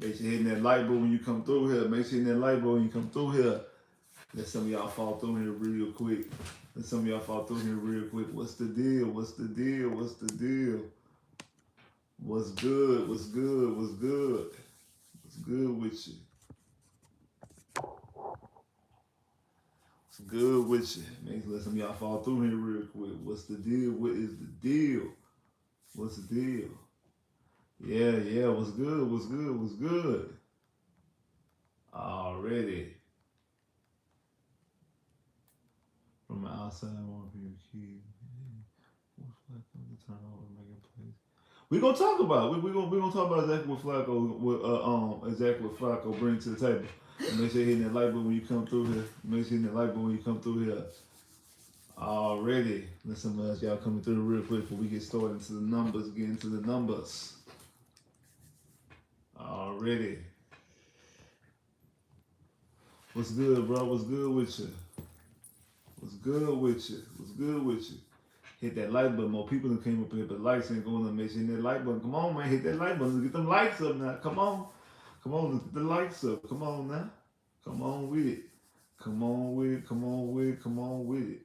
Make sure you're hitting that like button when you come through here. Make sure you're hitting that like button when you come through here. Let some of y'all fall through here real quick. Let some of y'all fall through here real quick. What's the deal? What's the deal? What's the deal? What's good? What's good? What's good? What's good with you? What's good with you? Make sure let some of y'all fall through here real quick. What's the deal? What is the deal? What's the deal? Yeah. What's good? What's good? What's good? Already. From the outside, one for your key. What's Flacco the turnover making plays? We gonna talk about it. We gonna talk about exactly what Flacco exactly what Flacco brings to the table. Make sure you're hitting that like button when you come through here. Make sure you're hitting that like button when you come through here. Already. Listen, y'all coming through real quick before we get started into the numbers. Get into the numbers. Already. What's good, bro? What's good with you? What's good with you? What's good with you? Hit that like button. More people that came up here, but likes ain't going on. Make sure you hit that like button. Come on, man. Hit that like button. Let's get them likes up now. Come on. Come on. Let's get the likes up. Come on now. Come on with it. Come on with it. Come on with it. Come on with it.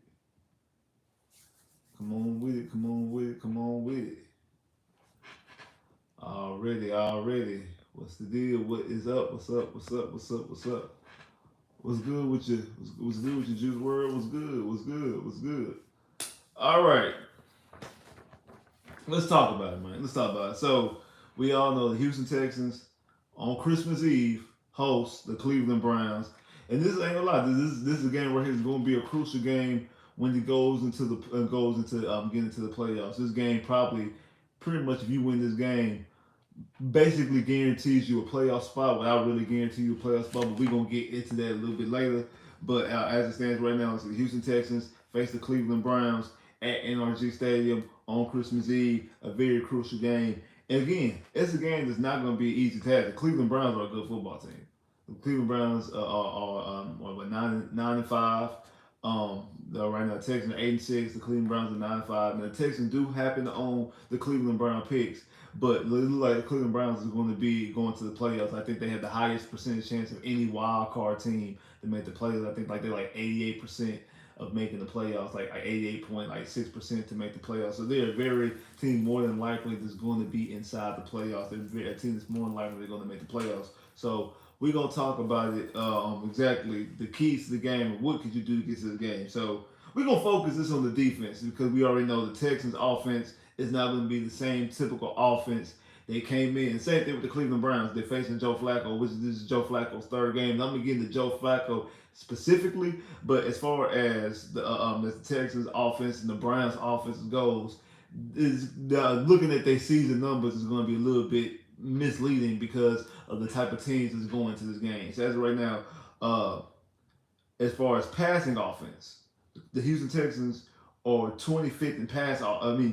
Come on with it. Come on with it. Come on with it. Already. What's the deal? What is up? What's up? What's up? What's up? What's up? What's good with you? What's good with your Juice World? What's good? What's good? What's good? All right. Let's talk about it, man. Let's talk about it. So, we all know the Houston Texans on Christmas Eve host the Cleveland Browns. And this ain't gonna lie, this is a game where it's going to be a crucial game when it goes into getting into the playoffs. This game probably, pretty much, if you win this game, basically guarantees you a playoff spot without really guaranteeing you a playoff spot. But we're gonna get into that a little bit later. But as it stands right now, it's the Houston Texans face the Cleveland Browns at NRG Stadium on Christmas Eve. A very crucial game. And again, it's a game that's not going to be an easy task. The Cleveland Browns are a good football team. The Cleveland Browns are 9-5. Right now, the Texans are 8-6. The Cleveland Browns are 9-5. And the Texans do happen to own the Cleveland Brown picks, but it looks like the Cleveland Browns is going to be going to the playoffs. I think they have the highest percentage chance of any wild card team to make the playoffs. I think they're like 88% of making the playoffs, like 88.6% to make the playoffs. So they're a very team more than likely that's going to be inside the playoffs. They're a team that's more than likely they're going to make the playoffs. So we're going to talk about it, exactly the keys to the game and what could you do to get to the game. So we're going to focus this on the defense because we already know the Texans offense is not going to be the same typical offense they came in. Same thing with the Cleveland Browns. They're facing Joe Flacco, which this is Joe Flacco's third game. And I'm going to get into Joe Flacco specifically, but as far as the Texans offense and the Browns offense goes, looking at their season numbers is going to be a little bit misleading because of the type of teams that's going to this game. So as of right now, as far as passing offense, the Houston Texans are 25th in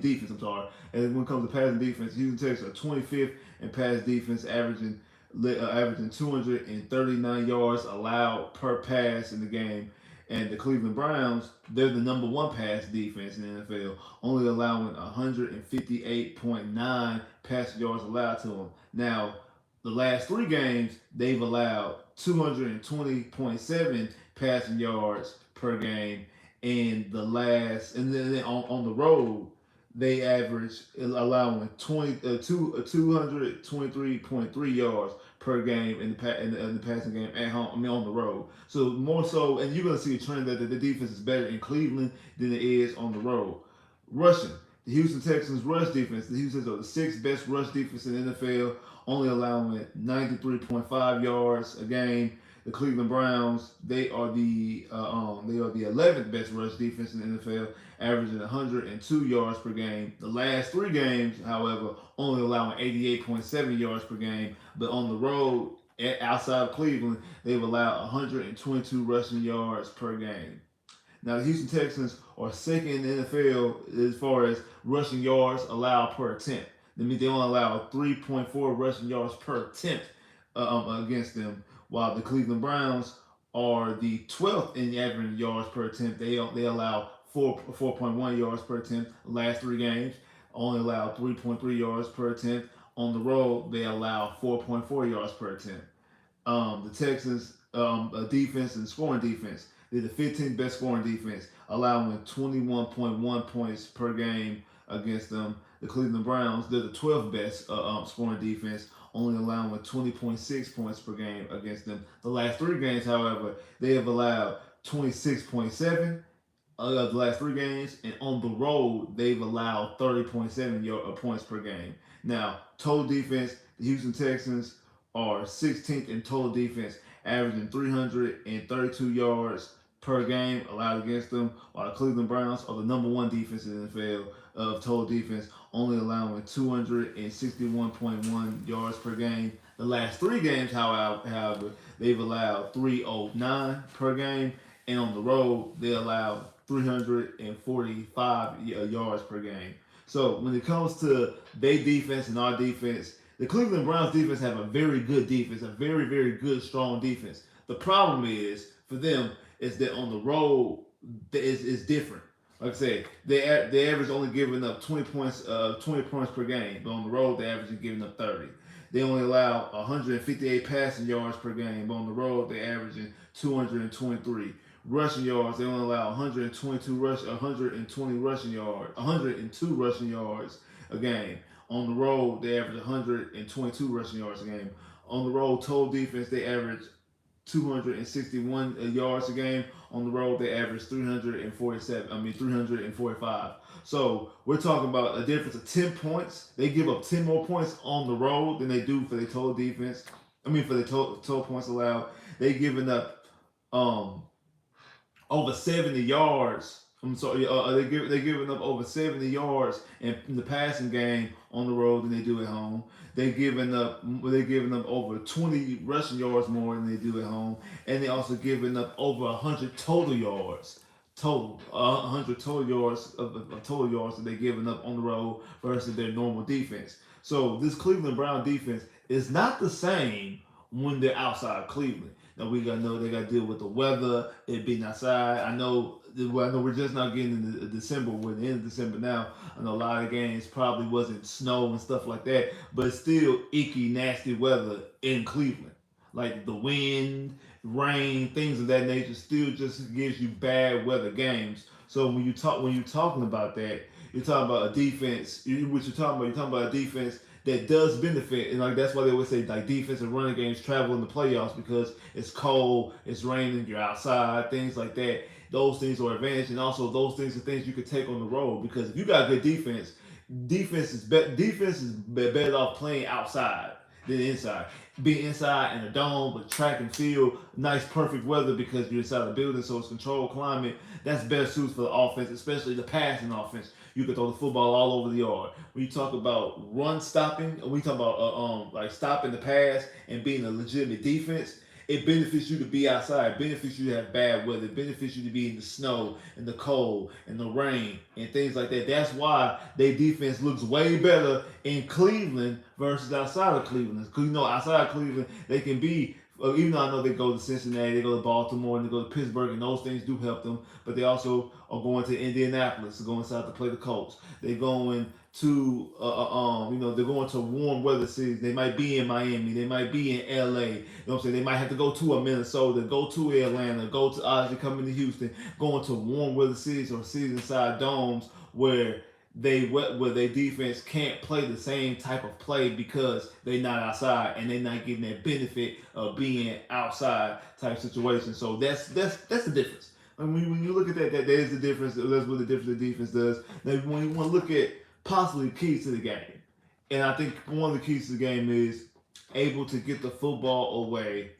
defense. I'm sorry. And when it comes to passing defense, the Houston Texans are 25th in pass defense, averaging 239 yards allowed per pass in the game. And the Cleveland Browns, they're the number one pass defense in the NFL, only allowing 158.9 passing yards allowed to them. Now, the last three games, they've allowed 220.7 passing yards per game. And then on the road, they average allowing 223.3 yards per game in the passing game at home. I mean on the road. So more so, and you're gonna see a trend that the defense is better in Cleveland than it is on the road. Rushing, the Houston Texans rush defense. The Houston are the sixth best rush defense in the NFL, only allowing 93.5 yards a game. The Cleveland Browns, they are the 11th best rush defense in the NFL, averaging 102 yards per game. The last three games, however, only allowing 88.7 yards per game. But on the road, outside of Cleveland, they've allowed 122 rushing yards per game. Now, the Houston Texans are second in the NFL as far as rushing yards allowed per attempt. That means they only allow 3.4 rushing yards per attempt against them, while the Cleveland Browns are the 12th in average yards per attempt. They allow 4.1 yards per attempt. The last three games only allowed 3.3 yards per attempt. On the road, they allow 4.4 yards per attempt. The Texans defense and scoring defense. They're the 15th best scoring defense, allowing 21.1 points per game against them. The Cleveland Browns, they're the 12th best scoring defense, only allowing 20.6 points per game against them. The last three games, however, they have allowed 26.7 of the last three games, and on the road, they've allowed 30.7 points per game. Now, total defense, the Houston Texans are 16th in total defense, averaging 332 yards per game allowed against them, while the Cleveland Browns are the number one defense in the NFL of total defense, only allowing 261.1 yards per game. The last three games, however, they've allowed 309 per game, and on the road, they allow 345 yards per game. So when it comes to their defense and our defense, the Cleveland Browns defense have a very good defense, a very, very good, strong defense. The problem is for them is that on the road is different. Like I said, they average only giving up 20 points per game, but on the road they average giving up 30. They only allow 158 passing yards per game, but on the road they averaging 223 rushing yards. They only allow 120 rushing yards, 102 rushing yards a game. On the road, they average 122 rushing yards a game. On the road, total defense, they average 261 yards a game. On the road, they average 345. So we're talking about a difference of 10 points. They give up 10 more points on the road than they do for their total defense. For the total points allowed. They're giving up over 70 yards. I'm sorry, they're giving up over 70 yards in the passing game on the road than they do at home. They're giving up over 20 rushing yards more than they do at home, and they also giving up over 100 total yards. 100 total yards of total yards that they're giving up on the road versus their normal defense. So this Cleveland Brown defense is not the same when they're outside Cleveland. Now we gotta know they gotta deal with the weather, it being outside. I know we're just not getting into December. We're in the end of December now. I know a lot of games probably wasn't snow and stuff like that, but it's still icky, nasty weather in Cleveland. Like the wind, rain, things of that nature still just gives you bad weather games. So when you're talking about that, you're talking about a defense. What you're talking about a defense that does benefit, and like that's why they always say like defense and running games travel in the playoffs because it's cold, it's raining, you're outside, things like that. Those things are advantage, and also those things are things you could take on the road because if you got good defense, defense is better off playing outside than inside. Being inside in a dome with track and field, nice perfect weather because you're inside the building, so it's controlled climate. That's better suits for the offense, especially the passing offense. You can throw the football all over the yard. When you talk about run stopping, we talk about like stopping the pass and being a legitimate defense. It benefits you to be outside. It benefits you to have bad weather. It benefits you to be in the snow, in the cold, in the rain, and things like that. That's why their defense looks way better in Cleveland versus outside of Cleveland. Because outside of Cleveland, they can be. Even though I know they go to Cincinnati, they go to Baltimore, and they go to Pittsburgh, and those things do help them. But they also are going to Indianapolis, going south to play the Colts. They're going to they're going to warm weather cities. They might be in Miami, they might be in LA. You know what I'm saying? They might have to go to a Minnesota, go to Atlanta, go to obviously coming to Houston, going to warm weather cities or cities inside domes where their defense can't play the same type of play because they're not outside and they're not getting that benefit of being outside type situation. So that's the difference. And when you look at that is the difference. That's what the difference the defense does. Now, when you want to look at possibly keys to the game, and I think one of the keys to the game is able to get the football away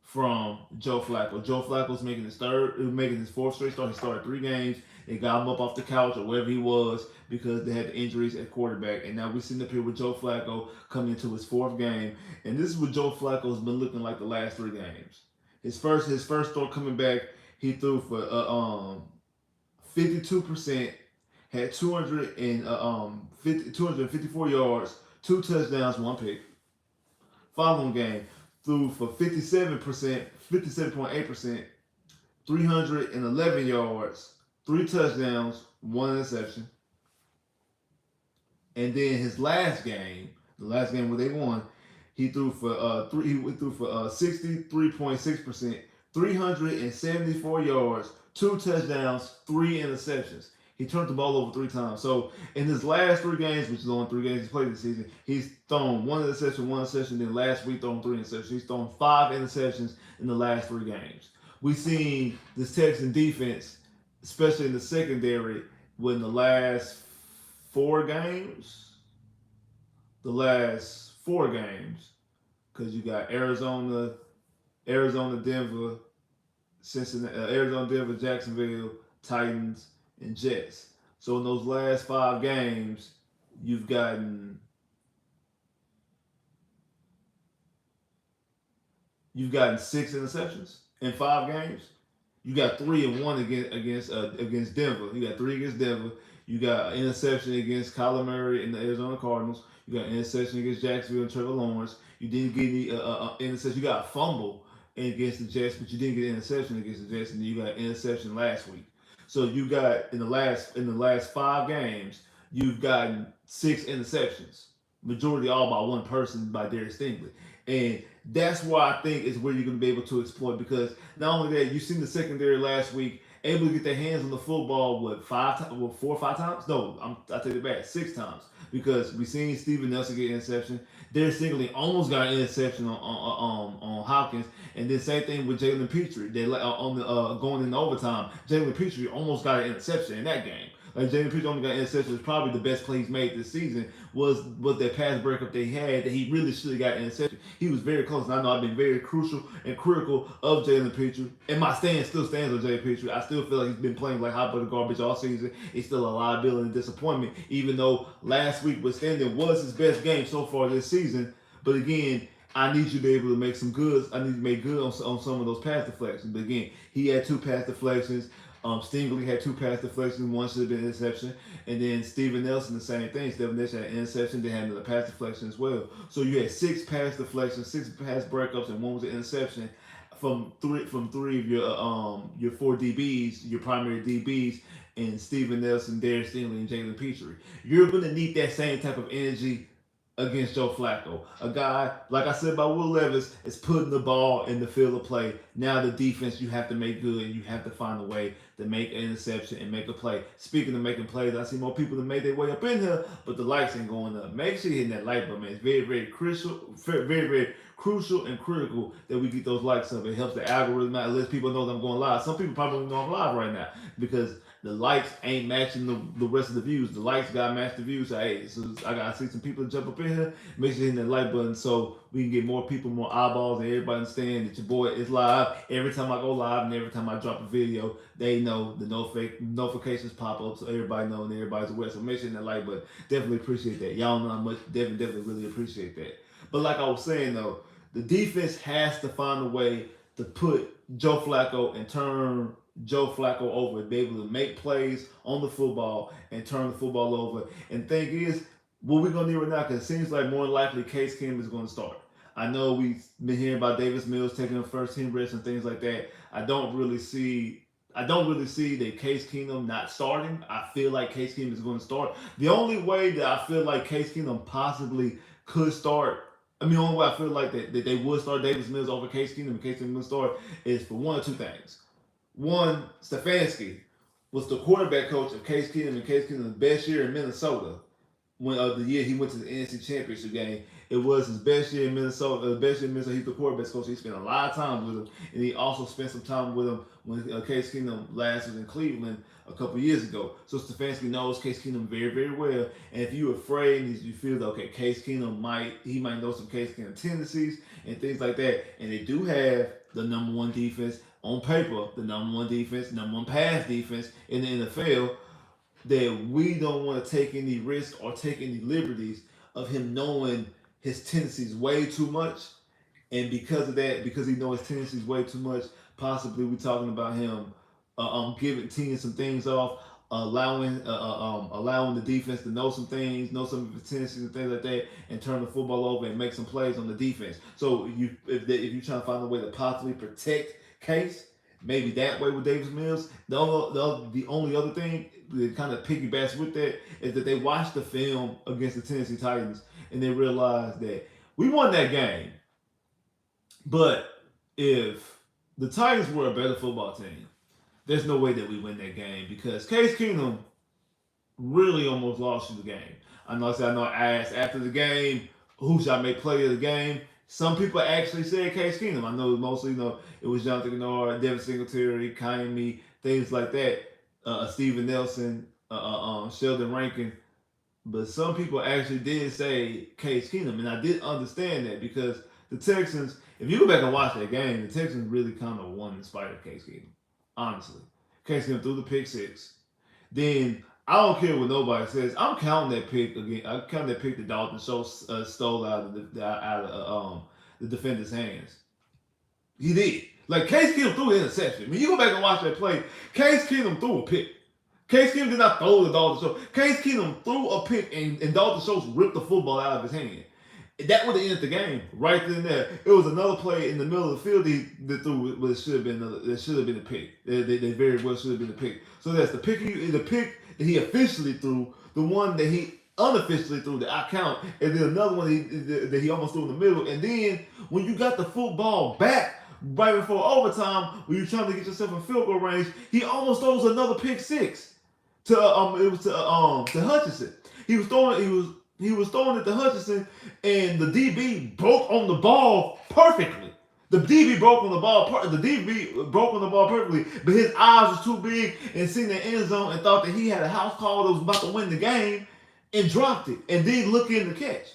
from Joe Flacco. Joe Flacco's making his fourth straight start. He started 3 games. They got him up off the couch or wherever he was because they had the injuries at quarterback. And now we're sitting up here with Joe Flacco coming into his 4th game. And this is what Joe Flacco's been looking like the last 3 games. His first start coming back, he threw for 52%, had 254 yards, 2 touchdowns, 1 pick. Following game, threw for 57.8%, 311 yards, 3 touchdowns, 1 interception. And then his last game, The last game where they won, he threw for 63.6%, 374 yards, 2 touchdowns, 3 interceptions. He turned the ball over 3 times. So in his last 3 games, which is only 3 games he's played this season, he's thrown 1 interception. Then last week thrown 3 interceptions. He's thrown 5 interceptions in the last 3 games. We've seen this Texan defense, especially in the secondary, when the last 4 games, because you got Arizona, Denver, Cincinnati, Arizona, Denver, Jacksonville, Titans, and Jets. So in those last 5 games, you've gotten you've gotten 6 interceptions in 5 games. You got 3 and 1 against Denver. You got 3 against Denver. You got an interception against Kyler Murray and the Arizona Cardinals. You got an interception against Jacksonville and Trevor Lawrence. You didn't get any interception. You got a fumble against the Jets, but you didn't get an interception against the Jets, and then you got an interception last week. So you got in the last 5 games, you've gotten 6 interceptions, majority all by one person, by Darius Stingley, and that's why I think is where you're going to be able to exploit, because not only that, you've seen the secondary last week able to get their hands on the football, 4 or 5 times? No, I take it back, 6 times, because we seen Steven Nelson get an interception. Darius Stingley almost got an interception on Hopkins, and then same thing with Jalen Petrie. They on the going into overtime, Jalen Petrie almost got an interception in that game. Like Jalen Petrie only got an interception. Was probably the best play he's made this season. Was that pass breakup they had that he really should have got an interception. He was very close, and I know I've been very crucial and critical of Jalen Petrie, and my stand still stands on Jalen Petrie. I still feel like he's been playing like hot butter garbage all season. He's still a liability and disappointment, even though last week withstanding was his best game so far this season. But again, I need you to be able to make some goods. I need to make good on some of those pass deflections. But again, he had 2 pass deflections. Stingley had 2 pass deflections. One should have been an interception. And then Steven Nelson, the same thing. Steven Nelson had an interception. They had another pass deflection as well. So you had 6 pass deflections, 6 pass breakups, and 1 was an interception from three of your 4 DBs, your primary DBs, and Steven Nelson, Darius Stingley, and Jalen Petrie. You're going to need that same type of energy against Joe Flacco. A guy, like I said about Will Levis, is putting the ball in the field of play. Now the defense, you have to make good, and you have to find a way to make an interception and make a play. Speaking of making plays, I see more people that made their way up in here, but the lights ain't going up. Make sure you're hitting that like button, man. It's very, very crucial, very crucial and critical that we get those likes up. It helps the algorithm out. It lets people know that I'm going live. Some people probably don't know I'm live right now because the likes ain't matching the rest of the views. The likes got to match the views. So, hey, so I got to see some people jump up in here. Make sure you hit that like button so we can get more people, more eyeballs, and everybody understand that your boy is live. Every time I go live and every time I drop a video, they know the notifications pop up, so everybody knows and everybody's aware. So make sure you hit that like button. Definitely appreciate that. Y'all know how much. Definitely really appreciate that. But like I was saying though, the defense has to find a way to put Joe Flacco and turn Joe Flacco over, be able to make plays on the football and turn the football over. And the thing is, what we're going to need right now, because it seems like more than likely Case Keenum is going to start. I know we've been hearing about Davis Mills taking the first team reps and things like that. I don't really see that Case Keenum not starting. I feel like Case Keenum is going to start. The only way that I feel like Case Keenum possibly could start, the only way I feel like that they would start Davis Mills over Case Keenum and Case Keenum would start is for one or two things. One, Stefanski was the quarterback coach of Case Keenum, and Case Keenum's best year in Minnesota. When the year he went to the NFC Championship game, it was his best year in Minnesota. He's the quarterback coach. He spent a lot of time with him, and he also spent some time with him when Case Keenum last was in Cleveland a couple years ago. So Stefanski knows Case Keenum very, very well. And if you're afraid and you feel that okay, Case Keenum might know some Case Keenum tendencies and things like that, and they do have the number 1 defense on paper, the number 1 defense, number 1 pass defense in the NFL, that we don't want to take any risk or take any liberties of him knowing his tendencies way too much. And because of that, because he knows his tendencies way too much, possibly we're talking about him teeing some things off, allowing the defense to know some things, know some of his tendencies and things like that, and turn the football over and make some plays on the defense. So if you're trying to find a way to possibly protect Case, maybe that way with Davis Mills. The only other thing that kind of piggybacks with that is that they watched the film against the Tennessee Titans, and they realized that we won that game, but if the Titans were a better football team, there's no way that we win that game because Case Keenum really almost lost you the game. I know I asked after the game who should I make play of the game. Some people actually said Case Keenum. I know mostly it was Jonathan Gennard, Devin Singletary, Kaimi, things like that. Steven Nelson, Sheldon Rankin. But some people actually did say Case Keenum, and I did understand that because the Texans, if you go back and watch that game, the Texans really kind of won in spite of Case Keenum. Honestly, Case Keenum threw the pick six. Then I don't care what nobody says. I'm counting that pick again. I'm counting that pick that Dalton Schultz stole out of the defender's hands. He did. Like Case Keenum threw an interception. When you go back and watch that play, Case Keenum threw a pick. Case Keenum did not throw the Dalton Schultz. Case Keenum threw a pick and Dalton Schultz ripped the football out of his hand. That would have ended the game right then and there. It was another play in the middle of the field that threw, but it should have been a pick. They very well should have been a pick. So that's the pick that he officially threw, the one that he unofficially threw that I count, and then another one that he almost threw in the middle. And then when you got the football back right before overtime, when you're trying to get yourself in field goal range, he almost throws another pick six to Hutchinson. He was throwing it to Hutchinson, and the DB broke on the ball perfectly. The DB broke on the ball. The DB broke on the ball perfectly, but his eyes was too big and seen the end zone and thought that he had a house call that was about to win the game, and dropped it, and then look in the catch.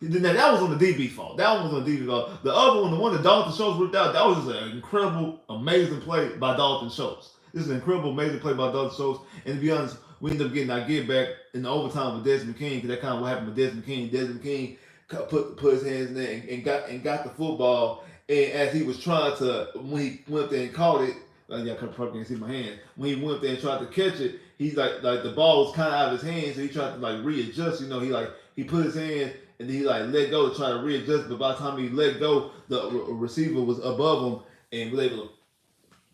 Now that was on the DB fault. That one was on the DB fault. The other one, the one that Dalton Schultz ripped out, that was just an incredible, amazing play by Dalton Schultz. This is an incredible, amazing play by Dalton Schultz. And to be honest, we ended up getting our get back in the overtime with Desmond King, because that kind of what happened with Desmond King. Desmond King put his hands in there and got the football. And as he was trying to, when he went up there and caught it, y'all probably can't see my hand. When he went up there and tried to catch it, he's like the ball was kind of out of his hand, so he tried to like readjust. He put his hand and then he like let go to try to readjust. But by the time he let go, the receiver was above him and was able to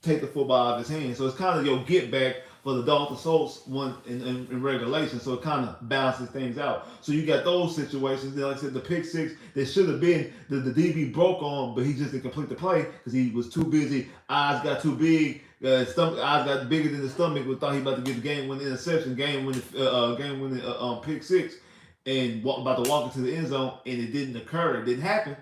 take the football out of his hand. So it's kind of your get back for the Dalton Schultz one in regulation. So it kind of balances things out. So you got those situations. Then, like I said, the pick six that should have been the DB broke on, but he just didn't complete the play because he was too busy. Eyes got too big. Eyes got bigger than the stomach. We thought he about to get the game-winning interception, game-winning pick six, and about to walk into the end zone, and it didn't occur. It didn't happen,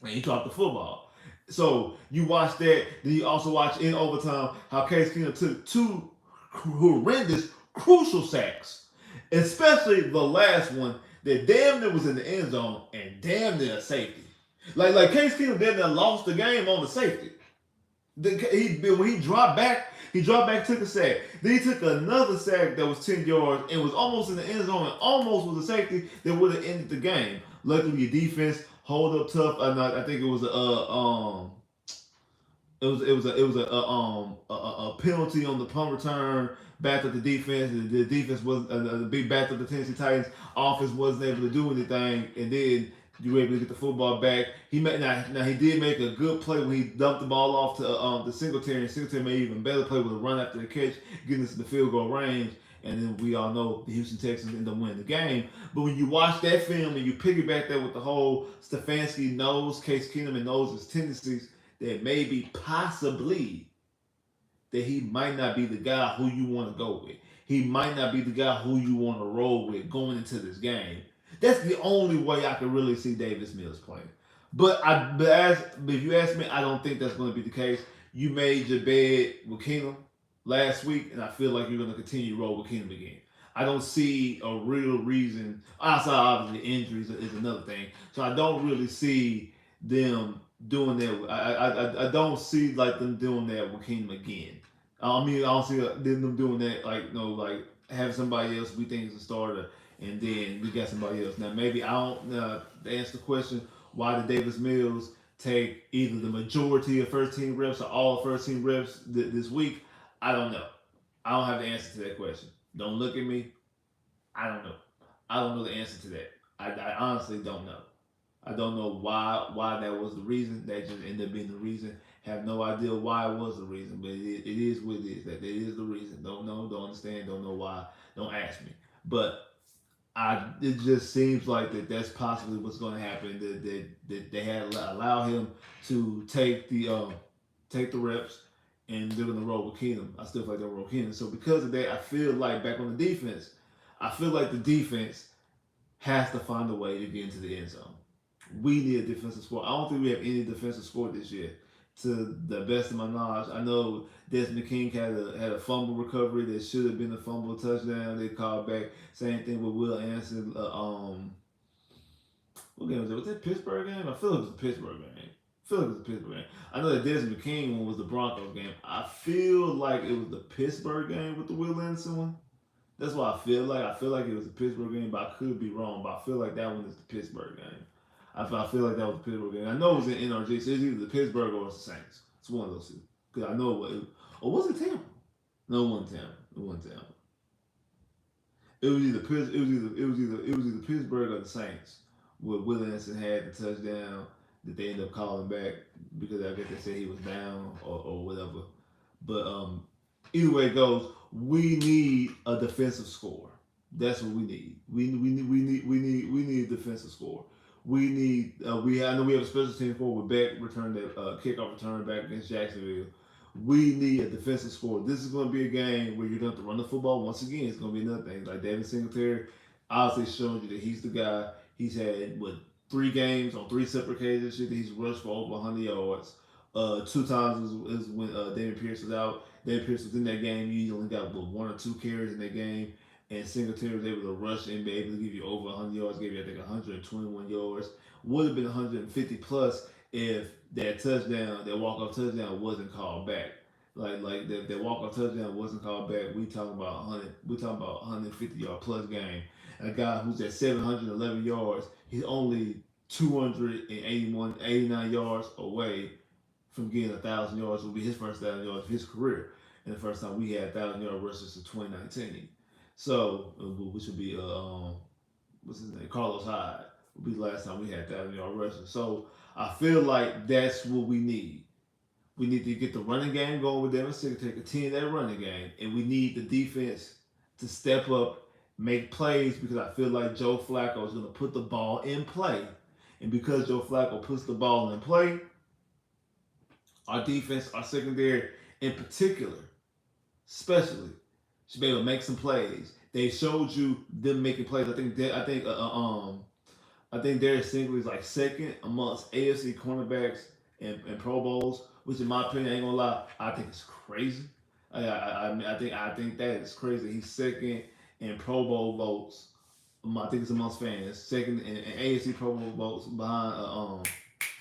and he dropped the football. So you watch that. Then you also watch in overtime how Case Keenum took two horrendous, crucial sacks, especially the last one that damn near was in the end zone and damn near a safety. Like Case Keenum damn near lost the game on the safety. When he dropped back, took a sack. Then he took another sack that was 10 yards and was almost in the end zone and almost was a safety that would have ended the game. Luckily, your defense hold up tough. I think it was a penalty on the punt return. Backed up the defense. The defense was the big backed up the Tennessee Titans. Offense wasn't able to do anything, and then you were able to get the football back. He did make a good play when he dumped the ball off to Singletary, and Singletary made even better play with a run after the catch, getting us to the field goal range. And then we all know the Houston Texans end up winning the game. But when you watch that film and you piggyback that with the whole Stefanski knows Case Keenum and knows his tendencies, that maybe possibly that he might not be the guy who you want to go with. He might not be the guy who you want to roll with going into this game. That's the only way I can really see Davis Mills playing. But if you ask me, I don't think that's going to be the case. You made your bed with Keenum last week, and I feel like you're going to continue to roll with Keenum again. I don't see a real reason, outside obviously injuries is another thing. So I don't really see them doing that. I don't see like them doing that with Keenum again. I don't see them doing that like having somebody else we think is a starter, and then we got somebody else. Now maybe I don't to answer the question, why did Davis Mills take either the majority of first team reps or all first team reps this week? I don't know. I don't have the answer to that question. Don't look at me. I don't know. I don't know the answer to that. I honestly don't know. I don't know why that was the reason. That just ended up being the reason. Have no idea why it was the reason, but it is what it is. That it is the reason. Don't know, don't understand, don't know why. Don't ask me. But it just seems like that's possibly what's going to happen. That they had allow him to take the reps, and they're going to roll with Keenum. I still feel like they'll roll Keenum. So because of that, I feel like back on the defense, I feel like the defense has to find a way to get into the end zone. We need a defensive score. I don't think we have any defensive score this year. To the best of my knowledge, I know Desmond King had a fumble recovery that should have been a fumble touchdown. They called back. Same thing with Will Anderson. What game was it? Was that Pittsburgh game? I feel like it was a Pittsburgh game. I feel like it was a Pittsburgh game. I know that Desmond King one was the Broncos game. I feel like it was the Pittsburgh game with the Will Anderson one. That's what I feel like. I feel like it was the Pittsburgh game, but I could be wrong. But I feel like that one is the Pittsburgh game. I feel like that was the Pittsburgh game. I know it was in NRG, so it's either the Pittsburgh or it's the Saints. It's one of those two. Because I know what. Or was it Tampa? No, it wasn't Tampa. It wasn't Tampa. It was either Pittsburgh or the Saints. Where Will Anderson had the touchdown that they ended up calling back because I guess they said he was down or whatever. But either way it goes, we need a defensive score. That's what we need. We need a defensive score. We need I know we have a special team score with Beck return that kickoff return back against Jacksonville. We need a defensive score. This is going to be a game where you're going to have to run the football once again. It's going to be another thing. Like David Singletary, obviously showing you that he's the guy. He's had what 3 games on 3 separate occasions. He's rushed for over 100 yards. 2 times is when David Pierce was out. David Pierce was in that game. He only got 1 or 2 carries in that game, and Singletary was able to rush and be able to give you over 100 yards. Gave you I think 121 yards. Would have been 150 plus if that touchdown, that walk off touchdown, wasn't called back. Like that walk off touchdown wasn't called back. We talking about 100. We talking about 150 yard plus game. A guy who's at 711 yards, he's only 89 yards away from getting 1,000 yards. Will be his first 1,000 yards of his career, and the first time we had 1,000 yard rushes in 2019. So, which would be what's his name, Carlos Hyde. Would be the last time we had 1,000 yard rushes. So I feel like that's what we need. We need to get the running game going with Devin Singletary, continue that running game, and we need the defense to step up, make plays, because I feel like Joe Flacco is going to put the ball in play. And because Joe Flacco puts the ball in play, our defense, our secondary in particular, especially, should be able to make some plays. They showed you them making plays. I think Darius Singletary is like second amongst AFC cornerbacks and Pro Bowls, which in my opinion, I ain't gonna lie, I think it's crazy. I think that is crazy. He's second in Pro Bowl votes. I think it's amongst fans. Second in AFC Pro Bowl votes behind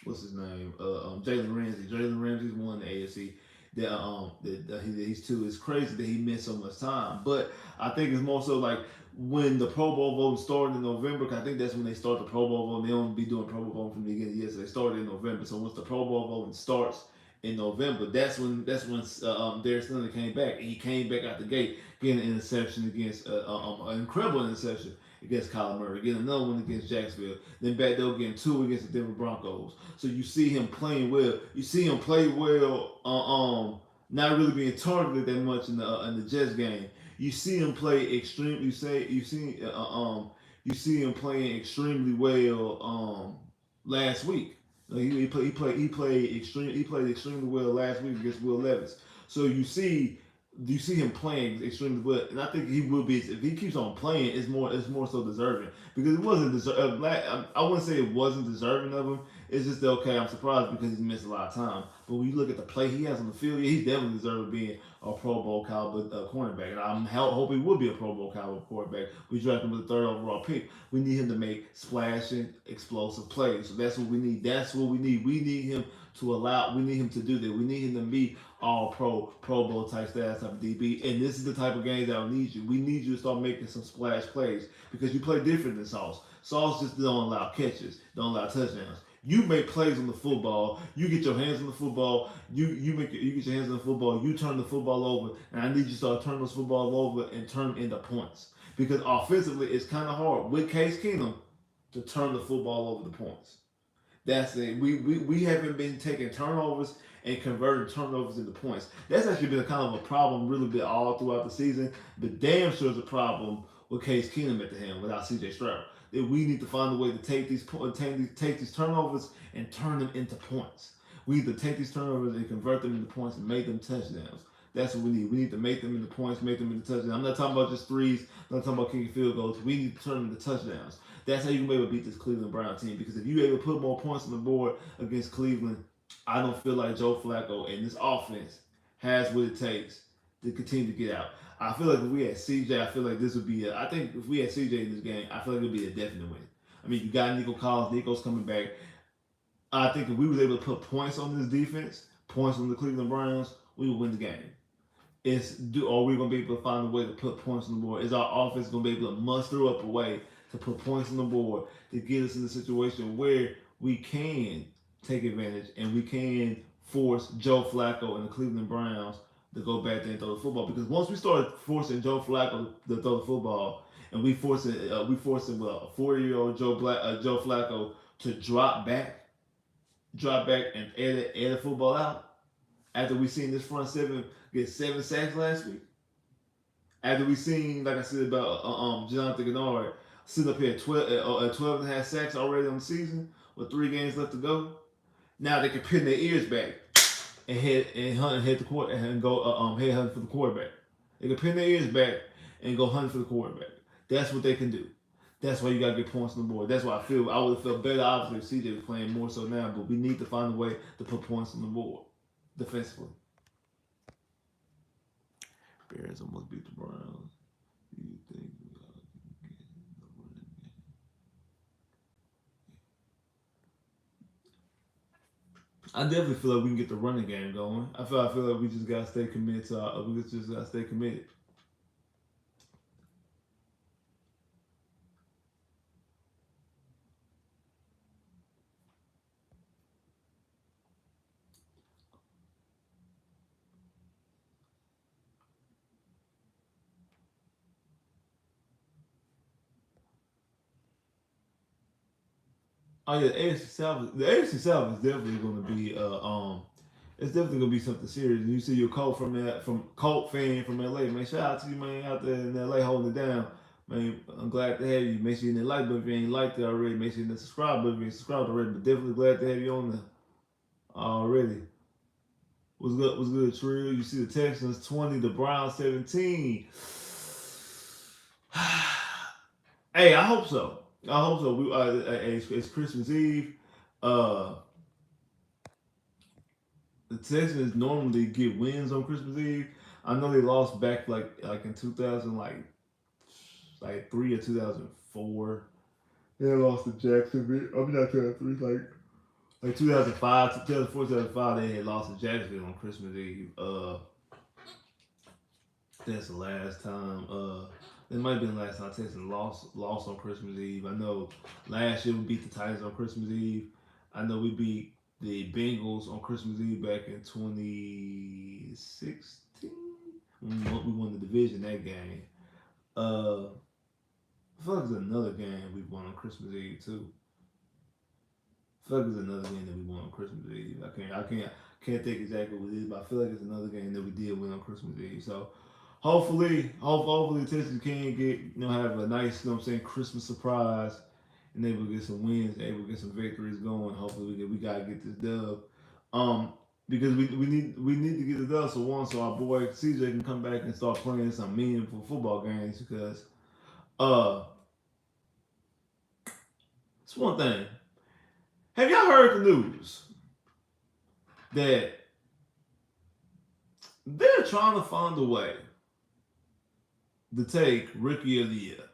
what's his name? Jalen Ramsey. Jalen Ramsey's one in the AFC. He's 2. It's crazy that he missed so much time, but I think it's more so like when the Pro Bowl voting started in November. Cause I think that's when they start the Pro Bowl voting. They don't be doing Pro Bowl voting from the beginning of the year, so they started in November. So once the Pro Bowl voting starts in November, that's when Darius Leonard came back, and he came back out the gate, getting an interception against an incredible interception against Kyler Murray, getting another one against Jacksonville, then back there getting 2 against the Denver Broncos. So you see him playing well. You see him play well. Not really being targeted that much in the Jets game. You see him play extreme. You see him playing extremely well last week. Like he played extremely well last week against Will Levis. So you see him playing extremely well, and I think he will be if he keeps on playing. It's more so deserving because it wasn't deserving. I wouldn't say it wasn't deserving of him. It's just that, okay, I'm surprised because he's missed a lot of time. But when you look at the play he has on the field, yeah, he's definitely deserving being a Pro Bowl caliber cornerback. And I'm hoping he will be a Pro Bowl caliber quarterback. We drafted him with the 3rd overall pick. We need him to make splashing, explosive plays. So that's what we need. We need him to do that. We need him to be all Pro Bowl type stats, type of DB. And this is the type of game that we need you. We need you to start making some splash plays because you play different than Sauce. Sauce just don't allow catches, don't allow touchdowns. You make plays on the football. You get your hands on the football. You get your hands on the football. You turn the football over, and I need you to start turning those football over and turn them into points. Because offensively, it's kind of hard with Case Keenum to turn the football over the points. That's it. We haven't been taking turnovers and converting turnovers into points. That's actually been a kind of a problem, really bit all throughout the season. But damn sure is a problem with Case Keenum at the helm without C.J. Stroud. That we need to find a way to take these turnovers and turn them into points. We need to take these turnovers and convert them into points and make them touchdowns. That's what we need. We need to make them into points, make them into touchdowns. I'm not talking about just threes. I'm not talking about kicking field goals. We need to turn them into touchdowns. That's how you can be able to beat this Cleveland Brown team. Because if you're able to put more points on the board against Cleveland, I don't feel like Joe Flacco and this offense has what it takes to continue to get out. I feel like if we had CJ, I feel like this would be. I think if we had CJ in this game, I feel like it would be a definite win. I mean, you got Nico Collins. Nico's coming back. I think if we was able to put points on this defense, points on the Cleveland Browns, we would win the game. Are we gonna be able to find a way to put points on the board? Is our offense gonna be able to muster up a way to put points on the board to get us in a situation where we can take advantage and we can force Joe Flacco and the Cleveland Browns to go back there and throw the football? Because once we start forcing Joe Flacco to throw the football and we forcing a 40-year-old Joe Flacco to drop back and air the football out after we seen this front seven get 7 sacks last week. After we seen, like I said about Jonathan Gennard sitting up here at 12 and a half sacks already on the season with 3 games left to go. Now they can pin their ears back and head the court and go head hunting for the quarterback. They can pin their ears back and go hunting for the quarterback. That's what they can do. That's why you gotta get points on the board. That's why I would have felt better obviously if CJ was playing more so now, but we need to find a way to put points on the board defensively. Bears almost beat the Browns. You think we ought to get the running game? I definitely feel like we can get the running game going. I feel like we just gotta stay committed to we just gotta stay committed. Oh yeah, the AFC South is definitely gonna be it's definitely gonna be something serious. And you see your Colt Colt fan from LA, man. Shout out to you, man, out there in LA holding it down. Man, I'm glad to have you. Make sure you hit the like button if you ain't liked it already. Make sure you hit the subscribe button if you ain't subscribed already. But definitely glad to have you on there already. What's good? What's good, Trill? You see the Texans 20, the Browns 17. Hey, I hope so. I hope so. It's Christmas Eve. Uh, the Texans normally get wins on Christmas Eve. I know they lost back like in 2000 like 3 or 2004. They lost to Jacksonville. I mean not 2003, like 2005, 2004, 2005. They had lost to Jacksonville on Christmas Eve. That's the last time. It might have been the last time Texans lost on Christmas Eve. I know last year we beat the Titans on Christmas Eve. I know we beat the Bengals on Christmas Eve back in 2016. We won the division that game. I feel like there's another game we won on Christmas Eve too. I feel like there's another game that we won on Christmas Eve. I can't think exactly what it is, but I feel like it's another game that we did win on Christmas Eve. So hopefully Texas can get have a nice Christmas surprise and able to get some wins, able to get some victories going. Hopefully we gotta get this dub. Because we need to get the dub so our boy CJ can come back and start playing some meaningful football games because it's one thing. Have y'all heard the news that they're trying to find a way to take Rookie of the Year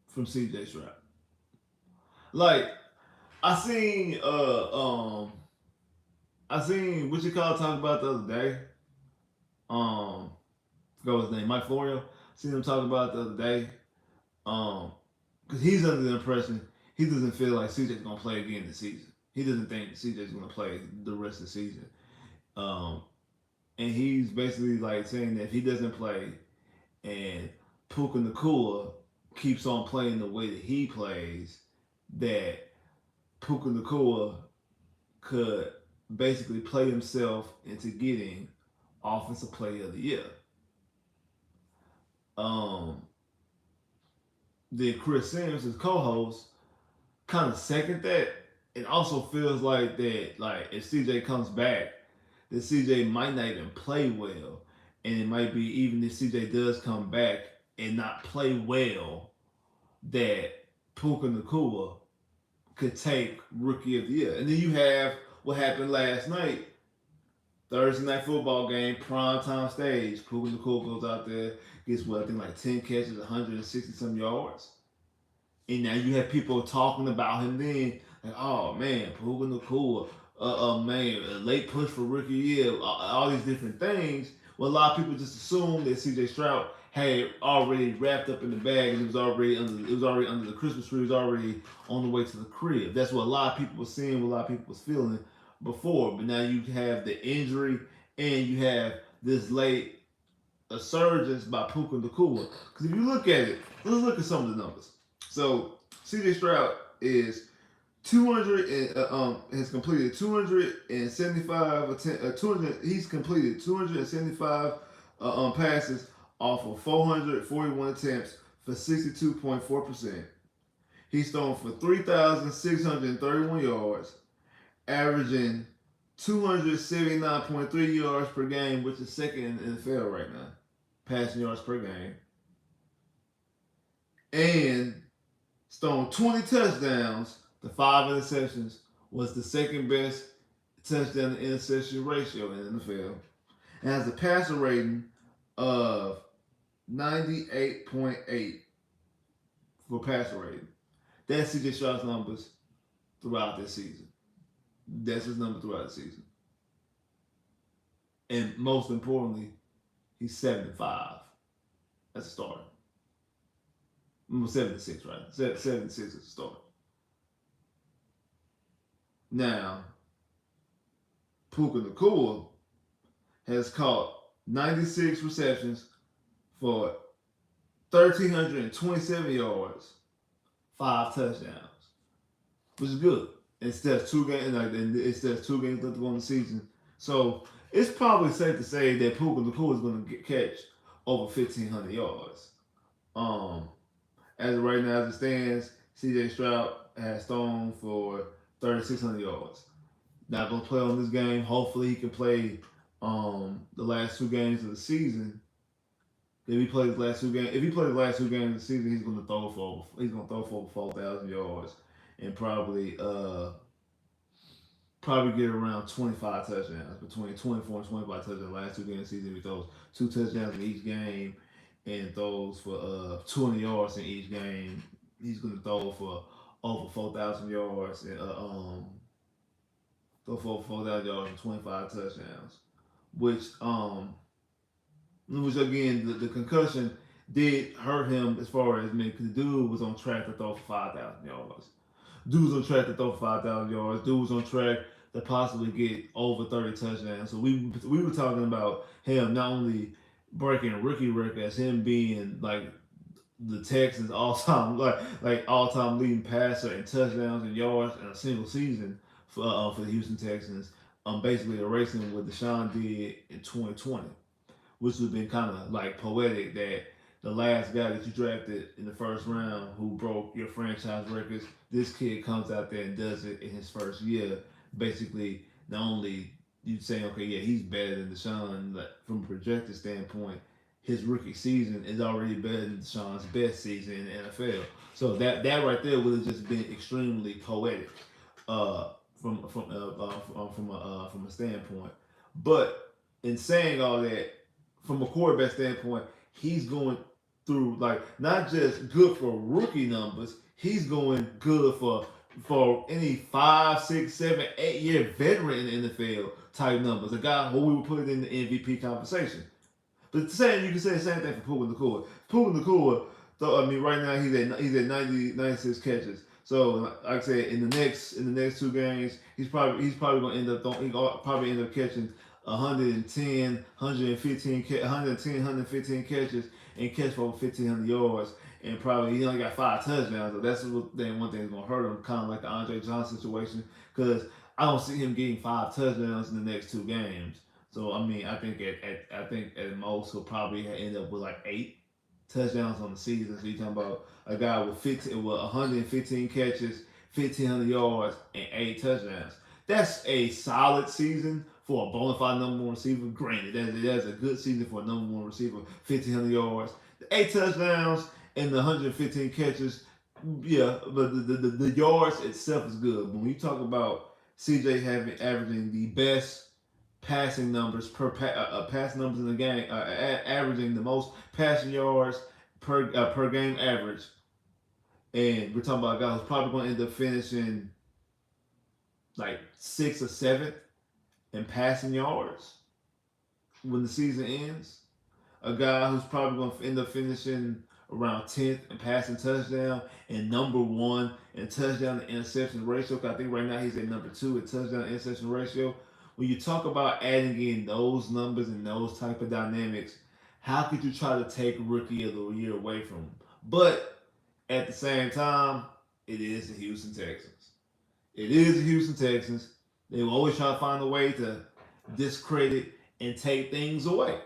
from CJ Stroud? Like I seen what you call talk about the other day. Forgot his name, Mike Florio. Seen him talk about it the other day. Because he's under the impression he doesn't feel like CJ's gonna play again this season. He doesn't think CJ's gonna play the rest of the season. And he's basically like saying that if he doesn't play and Puka Nacua keeps on playing the way that he plays, that Puka Nacua could basically play himself into getting Offensive Player of the Year. then Chris Sims, his co-host, kind of second that. It also feels like that, like if CJ comes back, that CJ might not even play well, and it might be even if CJ does come back and not play well, that Puka Nakua could take Rookie of the Year. And then you have what happened last night, Thursday night football game, prime time stage. Puka Nakua goes out there, gets what I think like 10 catches, 160 some yards. And now you have people talking about him then, like, oh man, Puka Nakua, man, a late push for rookie year, all these different things. Well, a lot of people just assumed that C.J. Stroud had already wrapped up in the bag, and it was already under the Christmas tree, it was already on the way to the crib. That's what a lot of people were seeing, what a lot of people was feeling before. But now you have the injury, and you have this late a surge by Puka Nakua. Because if you look at it, let's look at some of the numbers. So CJ Stroud is 200 and has completed 275 he's completed 275 passes off of 441 attempts for 62.4%. He's thrown for 3,631 yards, averaging 279.3 yards per game, which is second in the NFL right now, passing yards per game. And he's thrown 20 touchdowns to 5 interceptions, was the second best touchdown to interception ratio in the NFL. And has a passer rating of 98.8 for passer rating. That's CJ Stroud's numbers throughout this season. That's his number throughout the season. And most importantly, he's 75 as a starter. 76, right? 76 as a starter. Now, Puka Nakua has caught 96 receptions for 1,327 yards, 5 touchdowns, which is good. Instead of 2 games, instead of 2 games left to go in the season. So it's probably safe to say that Puka Nakua is going to catch over 1,500 yards. As of right now, as it stands, C.J. Stroud has thrown for 3,600 yards. Not going to play on this game. Hopefully, he can play the last 2 games of the season. If he plays the last 2 games, of the season, he's going to throw for over 4,000 yards and probably get around 25 touchdowns, between 24 and 25 touchdowns the last 2 games of the season. He throws 2 touchdowns in each game and throws for 200 yards in each game. He's going to throw for over 4,000 yards and throw for over 4,000 yards and 25 touchdowns, which again the concussion did hurt him as far as the dude was on track to throw for 5,000 yards. Dude was on track to throw for 5,000 yards. Dude was on track to possibly get over 30 touchdowns. So we were talking about him not only breaking a rookie record as him being like the Texans all time all time leading passer in touchdowns and yards in a single season for the Houston Texans. Basically erasing what Deshaun did in 2020, which would have been kind of like poetic that the last guy that you drafted in the first round who broke your franchise records, this kid comes out there and does it in his first year. Basically, not only you saying, okay, yeah, he's better than Deshaun, but from a projected standpoint, his rookie season is already better than Deshaun's best season in the NFL. So that right there would have just been extremely poetic from a standpoint. But in saying all that, from a quarterback standpoint, he's going through not just good for rookie numbers, he's going good for any 5, 6, 7, 8 year veteran in the NFL type numbers. A guy who we would put in the MVP conversation. But you can say the same thing for Puka Nakua. Puka Nakua, right now he's at 96 catches. So like I said, in the next 2 games, he's probably going to end up catching 110, 115 catches and catch for over 1,500 yards. And probably he only got 5 touchdowns. So that's one thing that's going to hurt him, kind of like the Andre Johnson situation, because I don't see him getting 5 touchdowns in the next 2 games. So I think at most he'll probably end up with 8 touchdowns on the season. So you're talking about a guy with 115 catches, 1,500 yards, and 8 touchdowns. That's a solid season for a bona fide number one receiver. Granted, that's a good season for a number one receiver. 1,500 yards, 8 touchdowns, and the 115 catches. Yeah, but the yards itself is good. But when you talk about CJ having averaging the best passing numbers pass numbers in the game, averaging the most passing yards per game average, and we're talking about a guy who's probably going to end up finishing like 6th or 7th in passing yards when the season ends. A guy who's probably going to end up finishing around 10th in passing touchdown and number 1 in touchdown to interception ratio. I think right now he's at number 2 in touchdown to interception ratio. When you talk about adding in those numbers and those type of dynamics, how could you try to take Rookie of the Year away from him? But at the same time, it is the Houston Texans. It is the Houston Texans. They will always try to find a way to discredit and take things away.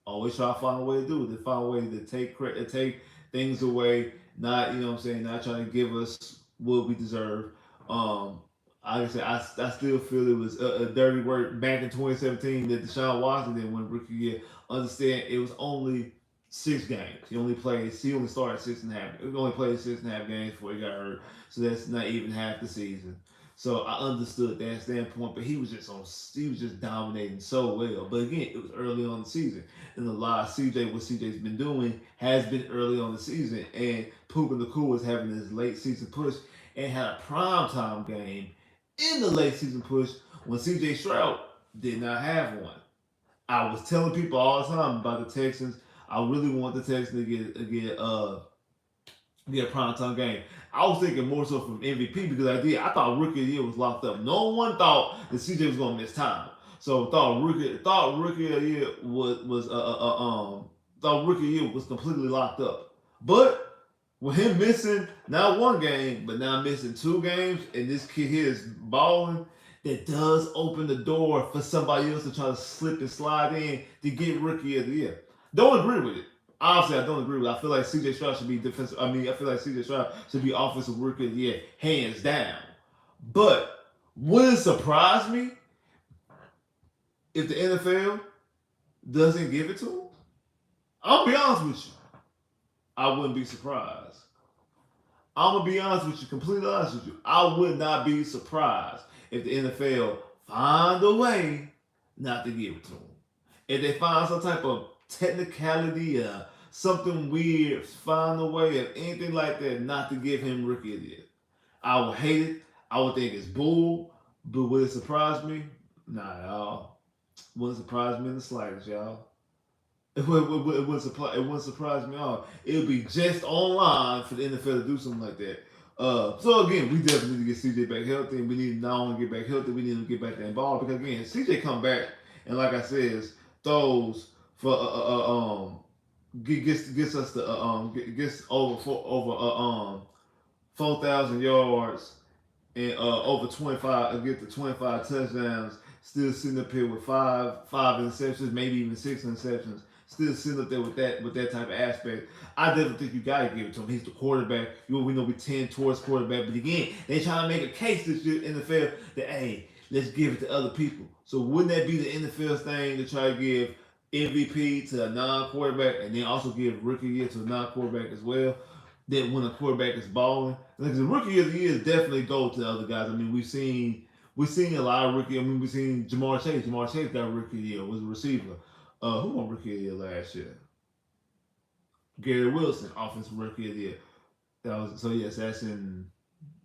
Always try to find a way to do it. They find a way to take things away. Not, you know what I'm saying, not trying to give us what we deserve. Like I said, I still feel it was a dirty work back in 2017 that Deshaun Watson didn't win rookie year. Understand it was only 6 games. He only started 6.5. He only played 6.5 games before he got hurt. So that's not even half the season. So I understood that standpoint, but he was just dominating so well. But again, it was early on the season, and a lot of what CJ's been doing has been early on the season. And Pooping the Cool was having his late season push and had a primetime game in the late season push when CJ Stroud did not have one. I was telling people all the time about the Texans. I really want the Texans to get a primetime game. I was thinking more so from MVP because I thought Rookie of the Year was locked up. No one thought that CJ was gonna miss time. So thought Rookie of the Year thought Rookie of the Year was completely locked up. But with him missing not one game, but now missing 2 games, and this kid here is balling, that does open the door for somebody else to try to slip and slide in to get Rookie of the Year. Don't agree with it. Obviously, I don't agree with it. I feel like CJ Stroud should be defensive. I feel like CJ Stroud should be offensive rookie of the year, hands down. But would it surprise me if the NFL doesn't give it to him? I'll be honest with you. I wouldn't be surprised. I'm gonna be honest with you, completely honest with you. I would not be surprised if the NFL find a way not to give it to him. If they find some type of technicality, something weird, find a way of anything like that not to give him Rookie of the Year. I would hate it. I would think it's bull. But would it surprise me? Nah, y'all. Wouldn't surprise me in the slightest, y'all. It wouldn't surprise me at all. It would be just online for the NFL to do something like that. So again, we definitely need to get CJ back healthy. We need to not only get back healthy, we need to get back there involved because again, CJ come back and like I said, throws for gets us the gets over 4,000 yards and over 25 get the 25 touchdowns. Still sitting up here with five interceptions, maybe even 6 interceptions. Still sitting up there with that type of aspect. I definitely think you gotta give it to him. He's the quarterback. We know we tend towards quarterback, but again, they trying to make a case this year in the NFL that hey, let's give it to other people. So wouldn't that be the NFL's thing to try to give MVP to a non-quarterback and then also give Rookie of the Year to a non-quarterback as well? That when a quarterback is balling, like the Rookie of the Year definitely go to the other guys. I mean, we've seen a lot of rookie. I mean, we've seen Jamar Chase. Jamar Chase got Rookie of the Year, was a receiver. Who won Rookie of the Year last year? Gary Wilson, Offensive Rookie of the Year. Yes, that's in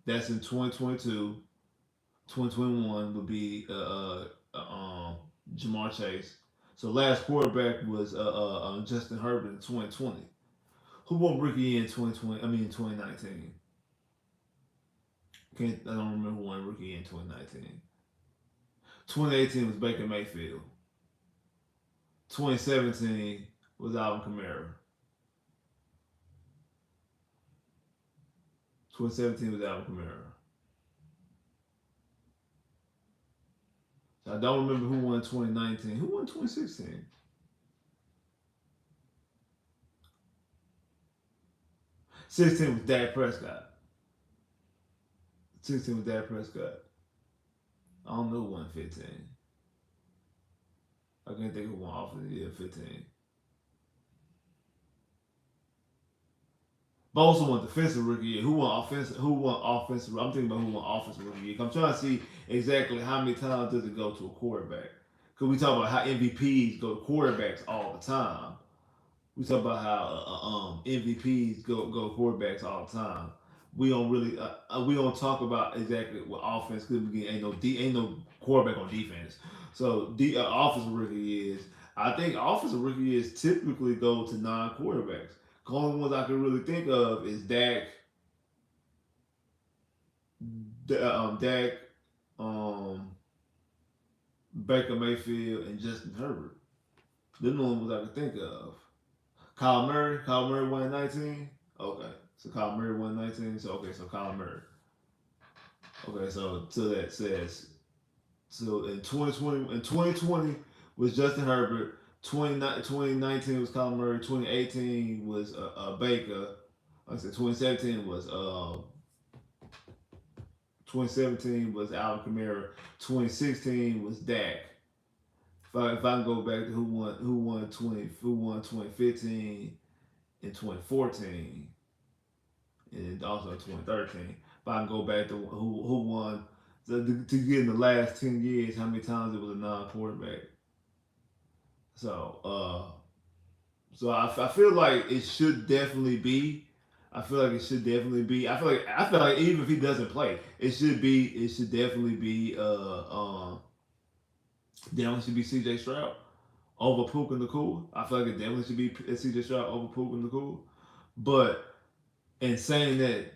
2022. 2021 would be Jamar Chase. So last quarterback was Justin Herbert in 2020. Who won Rookie in 2020? I mean in 2019. I don't remember who won Rookie in 2019. 2018 was Baker Mayfield. 2017 was Alvin Kamara. 2017 was Alvin Kamara. So I don't remember who won 2019. Who won 2016? 16 was Dak Prescott. 16 was Dak Prescott. I don't know who won 15. I can't think of one off of the year 15. Bosa won defensive rookie year. Who won offensive? Who won offensive? I'm thinking about who won offensive rookie year. I'm trying to see exactly how many times does it go to a quarterback. Because we talk about how MVPs go to quarterbacks all the time. We talk about how MVPs go quarterbacks all the time. We don't talk about exactly what offense could be. Ain't no quarterback on defense. So offensive rookie years. I think offensive rookie years typically go to non-quarterbacks. The only ones I can really think of is Dak, um, Baker Mayfield, and Justin Herbert. They're the only ones I can think of. Kyle Murray won in 19. Okay, so Kyle Murray won 19. So Kyle Murray. Okay, so that says so in 2020 was Justin Herbert. 2019 was Kyle Murray. 2018 was Baker. Like I said 2017 was Alvin Kamara. 2016 was Dak. If I can go back to who won 2015 and 2014 and also 2013. If I can go back to who won to get in the last 10 years, how many times it was a non-quarterback. So I feel like it should definitely be. I feel like it should definitely be. I feel like even if he doesn't play, it should be. It should definitely be. Definitely should be C.J. Stroud over Puka Nacua. I feel like it definitely should be C.J. Stroud over Puka Nacua. But in saying that,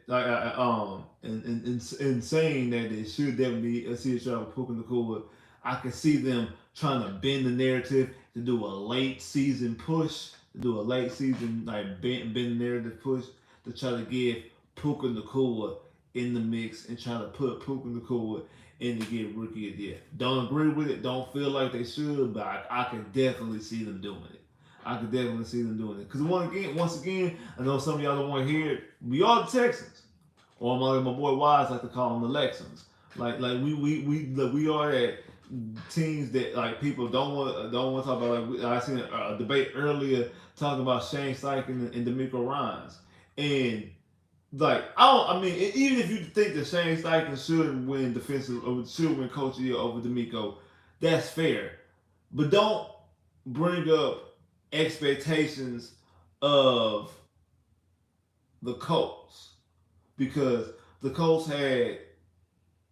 in saying that it should definitely be C.J. Stroud over Puka Nacua, I can see them trying to bend the narrative to do a late season push, to do a late season like bend the narrative push to try to get Puka Nacua in the mix and try to put Puka Nacua in to get rookie of the year. Don't agree with it. Don't feel like they should, but I can definitely see them doing it. I could definitely see them doing it. Because once again, I know some of y'all don't want to hear it. We are the Texans, or my boy Wise like to call them the Lexans. Like we are at teams that like people don't want to talk about. Like I seen a debate earlier talking about Shane Steichen and D'Amico Ryans, and like I mean, even if you think that Shane Steichen should win defensive or should win coach of the year over D'Amico, that's fair. But don't bring up expectations of the Colts because the Colts had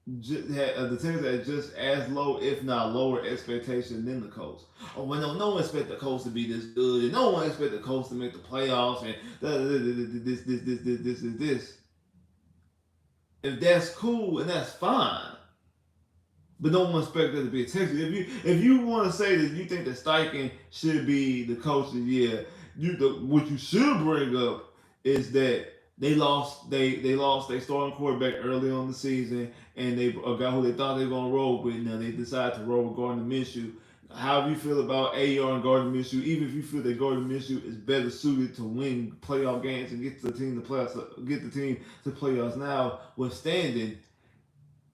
the Texans had just as low, if not lower, expectation than the Colts. Oh, well, no one expect the Colts to be this good, and no one expect the Colts to make the playoffs, and this. If that's cool and that's fine, but no one expect that to be a Texan. If you want to say that you think that Steichen should be the coach of the year, what you should bring up is that they lost their starting quarterback early on the season, and they a guy who they thought they were gonna roll with. Now they decided to roll with Gardner Minshew. However you feel about AR and Gardner Minshew, even if you feel that Gardner Minshew is better suited to win playoff games and get the team to playoffs now, withstanding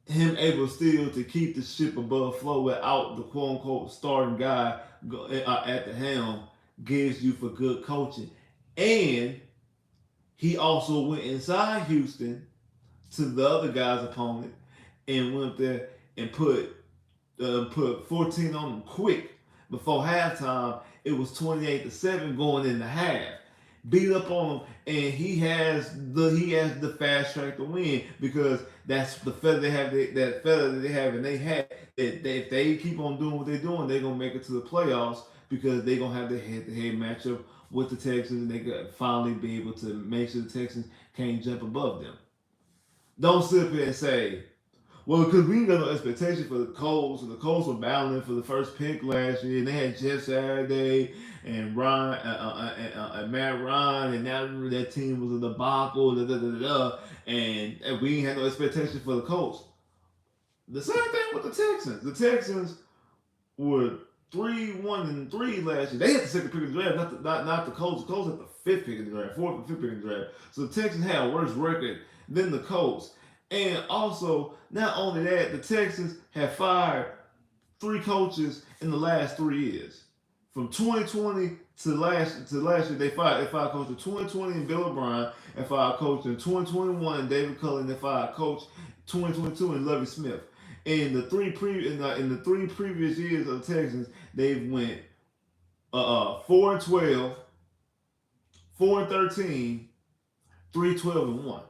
him able still to keep the ship above flow without the quote unquote starting guy at the helm gives you for good coaching. And he also went inside Houston to the other guy's opponent and went there and put 14 on them quick. Before halftime, it was 28-7 going into half. Beat up on him, and he has the fast track to win because that's the feather they have. That feather that they have in their hat. If they keep on doing what they're doing, they're gonna make it to the playoffs because they're gonna have the head-to-head matchup with the Texans, and they could finally be able to make sure the Texans can't jump above them. Don't sit up here and say, well, because we ain't got no expectation for the Colts, and the Colts were battling for the first pick last year, and they had Jeff Saturday and Ryan and Matt Ryan, and that team was a debacle, and we ain't had no expectation for the Colts. The same thing with the Texans. The Texans were 3-1-3 last year. They had the second pick of the draft, not the Colts. The Colts had the fifth pick of the draft, fourth and fifth pick of the draft. So the Texans had a worse record than the Colts. And also, not only that, the Texans have fired 3 coaches in the last 3 years. From 2020 to last year, they fired coach in 2020 and Bill O'Brien, and fired coach in 2021 and David Cullen, and they fired coach 2022 and Lovie Smith. In the three previous years of the Texans, they've went 4-12, 4-13, 3-12-1.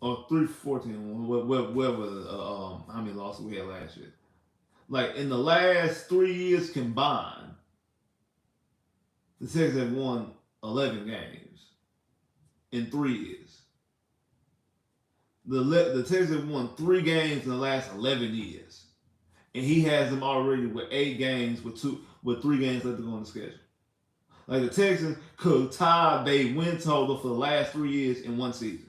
Or 3-14-1, whatever, how many losses we had last year. Like, in the last 3 years combined, the Texans have won 11 games in 3 years. The Texans have won 3 games in the last 11 years. And he has them already with 8 games with 3 games left to go on the schedule. Like, the Texans could tie their win total for the last 3 years in one season.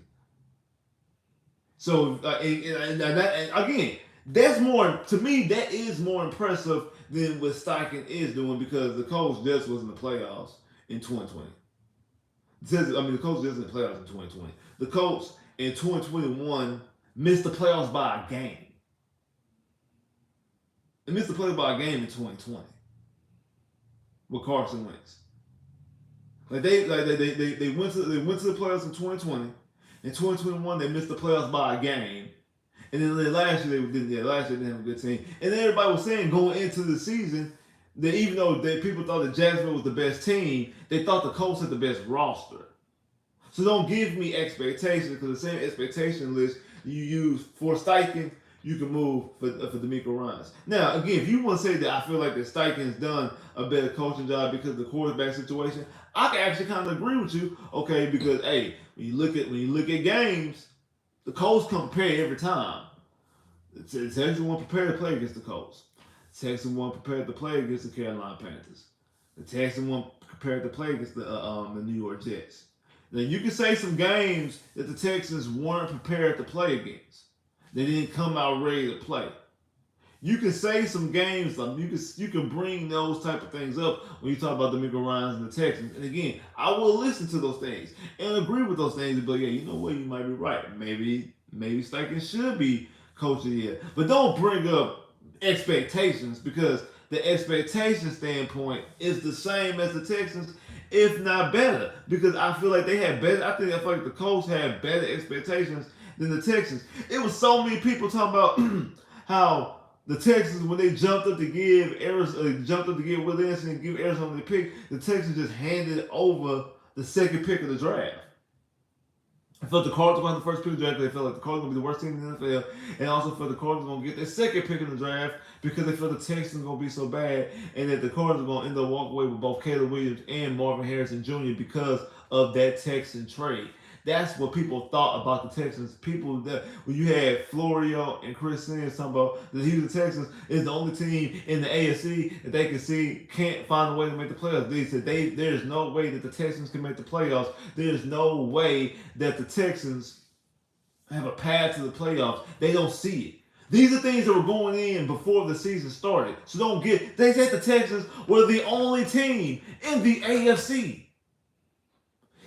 So, and again, that's more, to me, that is more impressive than what Steichen is doing, because the Colts just was in the playoffs in 2020. The Colts just in the playoffs in 2020. The Colts in 2021 missed the playoffs by a game. They missed the playoffs by a game in 2020 with Carson Wentz. They went to the playoffs in 2020. In 2021, they missed the playoffs by a game. And then last year they didn't have a good team. And then everybody was saying going into the season that even though people thought that Jacksonville was the best team, they thought the Colts had the best roster. So don't give me expectations, because the same expectation list you use for Steichen, you can move for DeMeco Ryans. Now, again, if you want to say that I feel like that Steichen's done a better coaching job because of the quarterback situation, I can actually kind of agree with you. Okay, because hey, when you look at games, the Colts come prepared every time. The Texans weren't prepared to play against the Colts. The Texans weren't prepared to play against the Carolina Panthers. The Texans weren't prepared to play against the New York Jets. Now, you can say some games that the Texans weren't prepared to play against. They didn't come out ready to play. You can say some games, you can bring those type of things up when you talk about the DeMeco Ryans and the Texans. And again, I will listen to those things and agree with those things. But yeah, you know what, you might be right. Maybe Steichen should be coach of the year. But don't bring up expectations, because the expectation standpoint is the same as the Texans, if not better. Because I feel like they had better. I feel like the Colts had better expectations than the Texans. It was so many people talking about how the Texans, when they jumped up to give Williams and give Arizona the pick, the Texans just handed over the second pick of the draft. I felt the Cardinals were going to the first pick of the draft. They felt like the Cardinals were going to be the worst team in the NFL, and also felt the Cardinals were going to get their second pick in the draft because they felt the Texans were going to be so bad, and that the Cardinals were going to end up walking away with both Caleb Williams and Marvin Harrison Jr. because of that Texan trade. That's what people thought about the Texans. People that when you had Florio and Chris Sims talking about the Houston Texans is the only team in the AFC that they can see can't find a way to make the playoffs. They said there's no way that the Texans can make the playoffs. There's no way that the Texans have a path to the playoffs. They don't see it. These are things that were going in before the season started. So they said the Texans were the only team in the AFC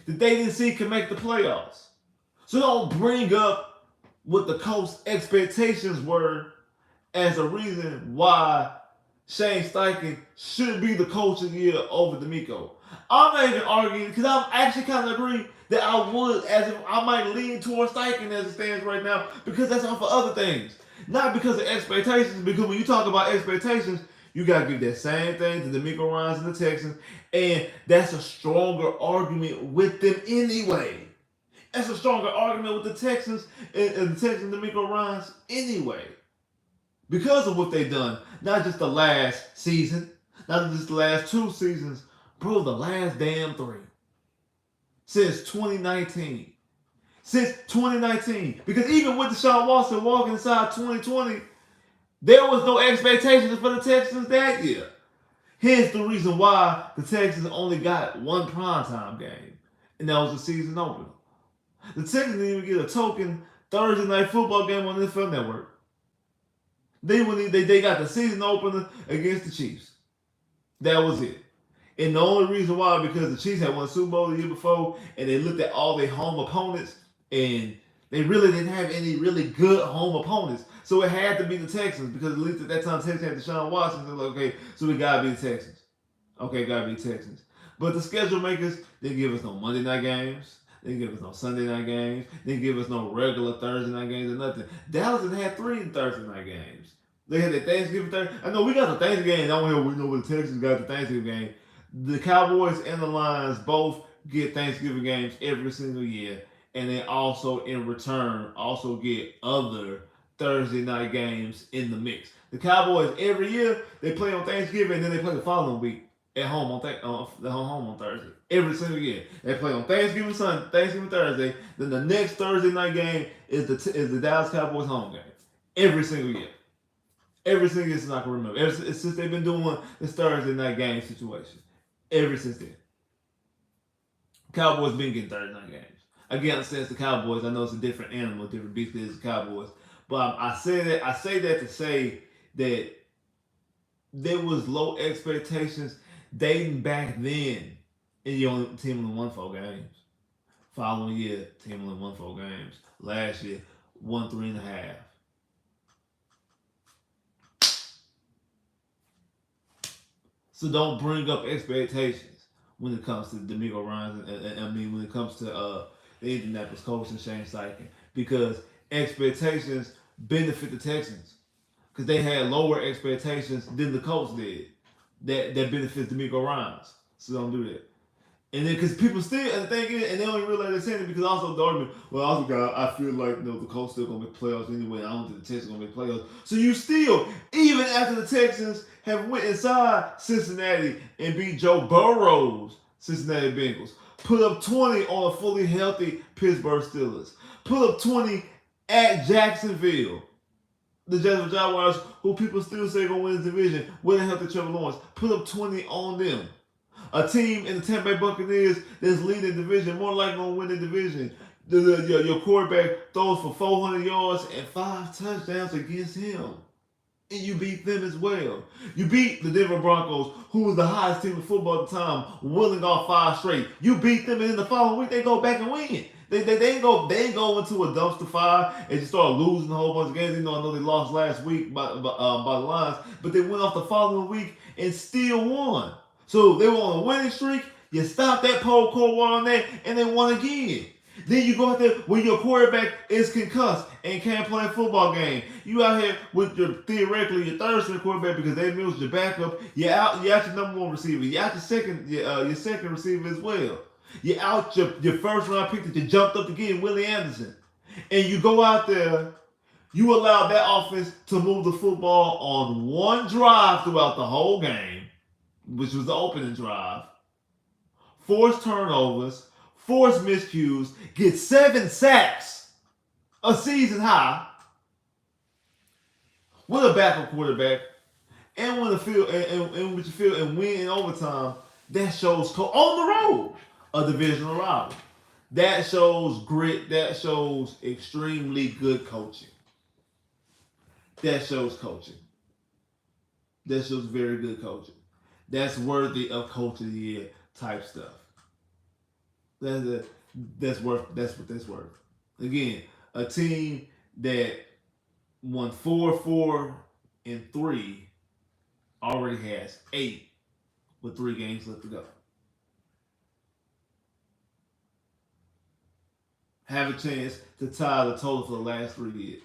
that they didn't see can make the playoffs. So don't bring up what the Colts' expectations were as a reason why Shane Steichen should be the coach of the year over DeMeco. I'm not even arguing, because I'm actually kind of agree that I might lean towards Steichen as it stands right now, because that's all for other things. Not because of expectations, because when you talk about expectations, you got to give that same thing to DeMeco Ryans and the Texans, and that's a stronger argument with them anyway. That's a stronger argument with the Texans and the Texans and DeMeco Ryans anyway. Because of what they've done, not just the last season, not just the last 2 seasons, bro, the last damn 3. Since 2019. Since 2019. Because even with Deshaun Watson walking inside 2020, there was no expectations for the Texans that year. Hence the reason why the Texans only got 1 primetime game, and that was the season opener. The Texans didn't even get a token Thursday night football game on the NFL Network. They got the season opener against the Chiefs. That was it. And the only reason why, because the Chiefs had won Super Bowl the year before, and they looked at all their home opponents, and they really didn't have any really good home opponents. So it had to be the Texans, because at least at that time, Texans had Deshaun Watson. They're like, okay, so we gotta be the Texans. Okay, gotta be the Texans. But the schedule makers didn't give us no Monday night games. They didn't give us no Sunday night games. They didn't give us no regular Thursday night games or nothing. Dallas had 3 Thursday night games. They had their Thanksgiving Thursday. I know we got the Thanksgiving game. I don't know we know what the Texans got the Thanksgiving game. The Cowboys and the Lions both get Thanksgiving games every single year, and they also, in return, also get other Thursday night games in the mix. The Cowboys every year they play on Thanksgiving, and then they play the following week at home home on Thursday. Every single year they play on Thanksgiving Sunday, Thanksgiving Thursday. Then the next Thursday night game is the Dallas Cowboys home game. Every single year. Every single year since I can remember. Since they've been doing this Thursday night game situation. Ever since then. Cowboys been getting Thursday night games. Again, since the Cowboys, I know it's a different animal, different beast than the Cowboys. But I say that to say that there was low expectations dating back then, and you only team only won 4 games. Following year, team only won 4 games. Last year, won 3.5. So don't bring up expectations when it comes to D'Amico Ryans, and I mean when it comes to the Indianapolis Colts and Shane Steichen, because expectations benefit the Texans because they had lower expectations than the Colts did. That benefits D'Amico Ryans. So don't do that. And then, because people still, and the thing is, and they don't even realize they're saying it because also the argument, well, also got, I feel like, the Colts still going to make playoffs anyway. I don't think the Texans going to make playoffs. So you still, even after the Texans have went inside Cincinnati and beat Joe Burrow's Cincinnati Bengals, put up 20 on a fully healthy Pittsburgh Steelers, put up 20 at Jacksonville. The Jacksonville Jaguars, who people still say going to win the division, with a healthy Trevor Lawrence, put up 20 on them. A team in the Tampa Bay Buccaneers that's leading the division, more likely going to win the division. Your quarterback throws for 400 yards and 5 touchdowns against him. And you beat them as well. You beat the Denver Broncos, who was the highest team in football at the time, winning off 5 straight. You beat them, and in the following week, they go back and win. They ain't go into a dumpster fire and just start losing a whole bunch of games. I know they lost last week by the Lions, but they went off the following week and still won. So they were on a winning streak. You stop that cold water on that, and they won again. Then you go out there when your quarterback is concussed and can't play a football game. You out here with theoretically your third string quarterback because Dave Mills is your backup. You're out your number 1 receiver. You're out your second receiver as well. You're out your first round pick that you jumped up to get, Willie Anderson. And you go out there, you allow that offense to move the football on 1 drive throughout the whole game, which was the opening drive, forced turnovers, forced miscues, get 7 sacks, a season high, with a backup quarterback, and win the field and win in overtime. That shows on the road a divisional rival. That shows grit. That shows extremely good coaching. That shows coaching. That shows very good coaching. That's worthy of Coach of the Year type stuff. That's what that's worth. Again, a team that won 4-3 already has 8 with 3 games left to go. Have a chance to tie the total for the last 3 years.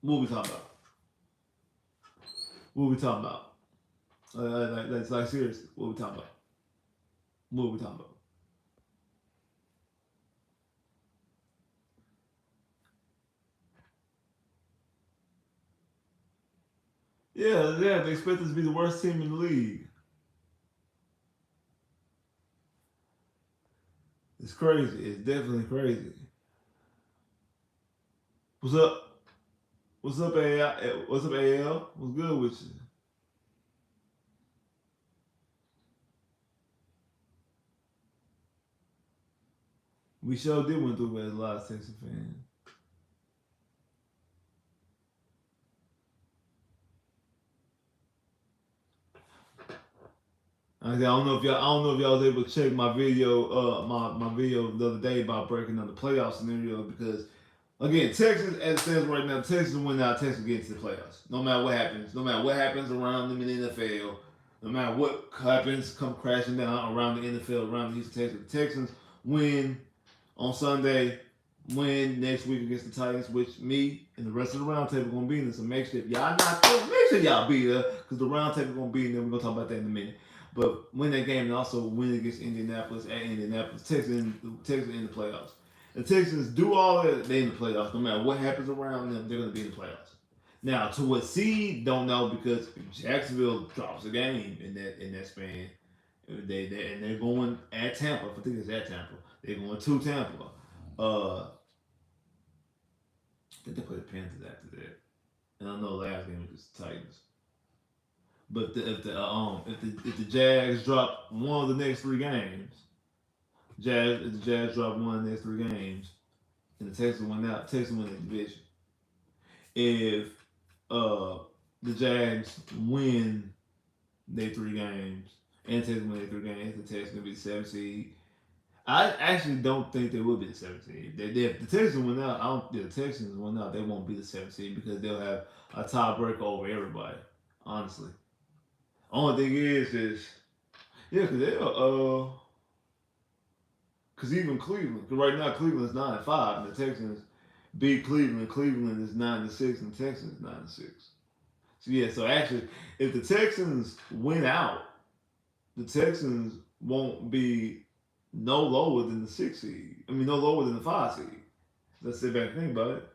What we talking about? What we talking about? Like seriously, what we talking about? What we talking about? Yeah, they expect us to be the worst team in the league. It's crazy. It's definitely crazy. What's up? What's up, AL? What's up, AL? What's good with you? We sure did went through as a lot of Texas fans. I don't know if y'all was able to check my video, my video the other day about breaking down the playoff scenario because again, Texas as it stands right now, Texas win out, Texas get into the playoffs. No matter what happens, no matter what happens around them in the NFL, no matter what happens, come crashing down around the NFL, around the Houston Texans. The Texans win on Sunday, win next week against the Titans, which me and the rest of the roundtable gonna be in. So make sure if y'all not there, make sure y'all be there because the roundtable gonna be in there. We're gonna talk about that in a minute. But win that game and also win against Indianapolis at Indianapolis, Texas in the playoffs. The Texans do all that, they in the playoffs. No matter what happens around them, they're gonna be in the playoffs. Now, to what seed, don't know because if Jacksonville drops a game in that span, they're going at Tampa. I think it's at Tampa. They're going to Tampa. I think they play the Panthers after that. And I know last game was the Titans. But if the Jags drop one of the next three games, if the Jags drop one of the next three games, and the Texans win out, Texans win the division. If the Jags win their three games and Texans win their three games, the Texans gonna be the 7th seed. I actually don't think they will be the 7th seed. If the Texans win out, if the Texans win out, they won't be the 7th seed because they'll have a tiebreaker over everybody. Honestly, only thing is yeah, because they'll because even Cleveland, because right now Cleveland's 9-5, and the Texans beat Cleveland. Cleveland is 9-6, and the Texans 9-6. So yeah, so actually, if the Texans win out, the Texans won't be no lower than the 6th seed. I mean, no lower than the 5 seed. Let's sit back and think about it,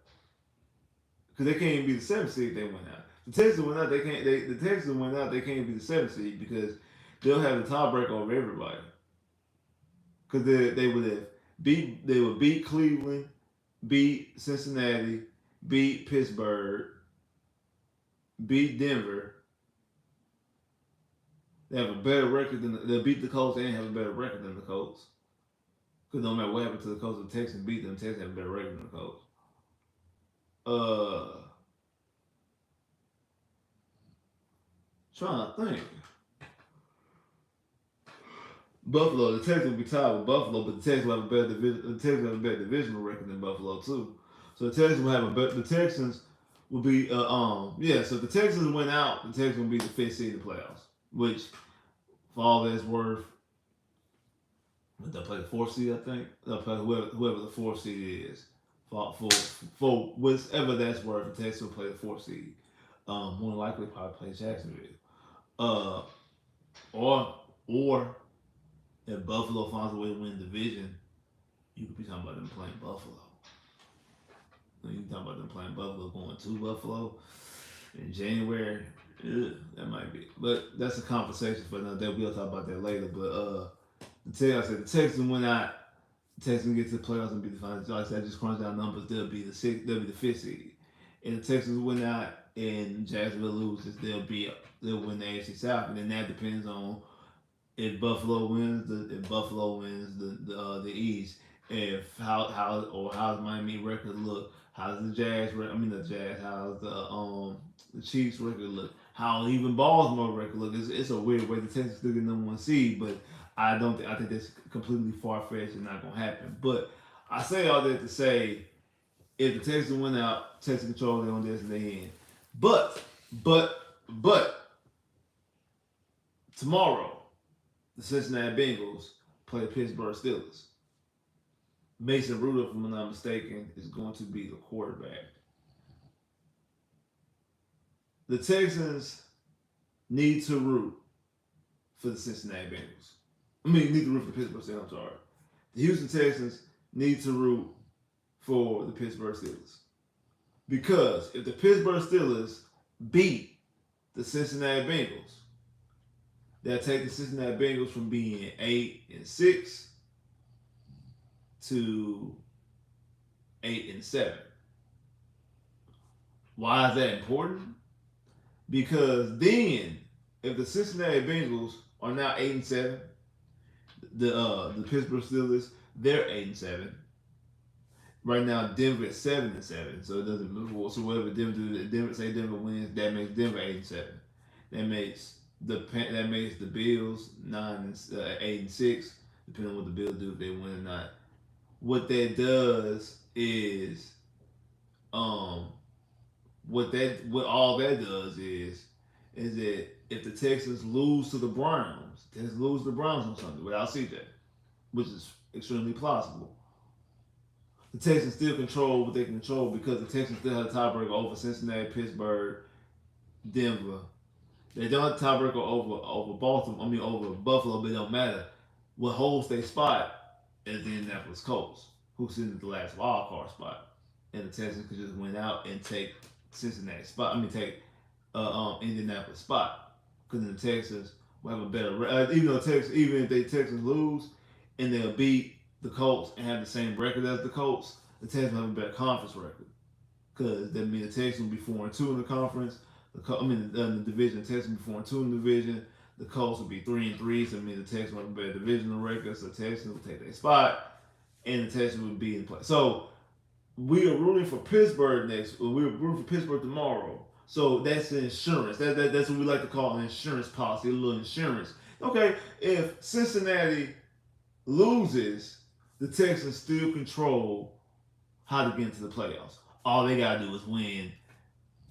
because they can't even be the 7th seed if they win out. The Texans win out, they can't. The Texans win out, they can't be the 7th seed because they'll have the tiebreaker over everybody. Because they would beat Cleveland, beat Cincinnati, beat Pittsburgh, beat Denver. They have a better record they'll beat the Colts and have a better record than the Colts. Because no matter what happened to the Colts, the Texans beat them. The Texans have a better record than the Colts. Trying to think. Buffalo, the Texans will be tied with Buffalo, but the Texans will have a better division. The Texans have a better divisional record than Buffalo too. So the Texans will have a better. The Texans will be yeah. So if the Texans went out, the Texans will be the 5th seed in the playoffs. Which, for all that's worth, they'll play the 4th seed. I think they'll play whoever the 4th seed is. For whatever that's worth, the Texans will play the 4th seed. More likely, probably play Jacksonville. Or if Buffalo finds a way to win the division, you could be talking about them playing Buffalo. You can talk about them playing Buffalo, going to Buffalo in January. That might be, but that's a conversation for another day. We'll talk about that later. But the Texans went out. The Texans get to the playoffs and be the finals. Like I said, I just crunched down numbers. They'll be the 5th seed. And the Texans went out and Jacksonville loses. They'll win the AFC South, and then that depends on if Buffalo wins the East. If how's Miami record look? How's the Jazz record? I mean the Jazz. How's the Chiefs record look? How even Baltimore record look? It's a weird way. The Texans still get number 1 seed, but I think that's completely far fetched and not gonna happen. But I say all that to say, if the Texans win out, Texans control their own destiny end. But tomorrow, the Cincinnati Bengals play the Pittsburgh Steelers. Mason Rudolph, if I'm not mistaken, is going to be the quarterback. The Texans need to root for the Cincinnati Bengals. Need to root for the Pittsburgh Steelers, I'm sorry. The Houston Texans need to root for the Pittsburgh Steelers. Because if the Pittsburgh Steelers beat the Cincinnati Bengals, they'll take the Cincinnati Bengals from being 8-6 to 8-7. Why is that important? Because then, if the Cincinnati Bengals are now 8-7, the Pittsburgh Steelers They're 8-7. Right now, Denver is 7-7, so it doesn't move. So whatever Denver wins, that makes Denver 8-7. That makes the Bills 8-6, depending on what the Bills do if they win or not. What that does is, um, what all that does is that if the Texans lose to the Browns, Texans lose to the Browns on Sunday without CJ, which is extremely plausible. The Texans still control what they control because the Texans still have a tiebreaker over Cincinnati, Pittsburgh, Denver. They don't have a tiebreaker over Baltimore. I mean over Buffalo, but it don't matter. What holds their spot is the Indianapolis Colts, who's in the last wild card spot, and the Texans could just win out and take Cincinnati spot. I mean take Indianapolis spot because the Texans will have a better. Even if they Texans lose and they'll beat the Colts and have the same record as the Colts, the Texans have a better conference record because that means the Texans will be 4-2 in the conference. In the division, the Texans will be 4-2 in the division. The Colts will be 3-3, so it means the Texans will have a better divisional record. So the Texans will take their spot, and the Texans will be in play. So we are rooting for Pittsburgh we're rooting for Pittsburgh tomorrow. So that's the insurance. That's what we like to call an insurance policy, a little insurance. Okay, if Cincinnati loses, the Texans still control how to get into the playoffs. All they gotta do is win.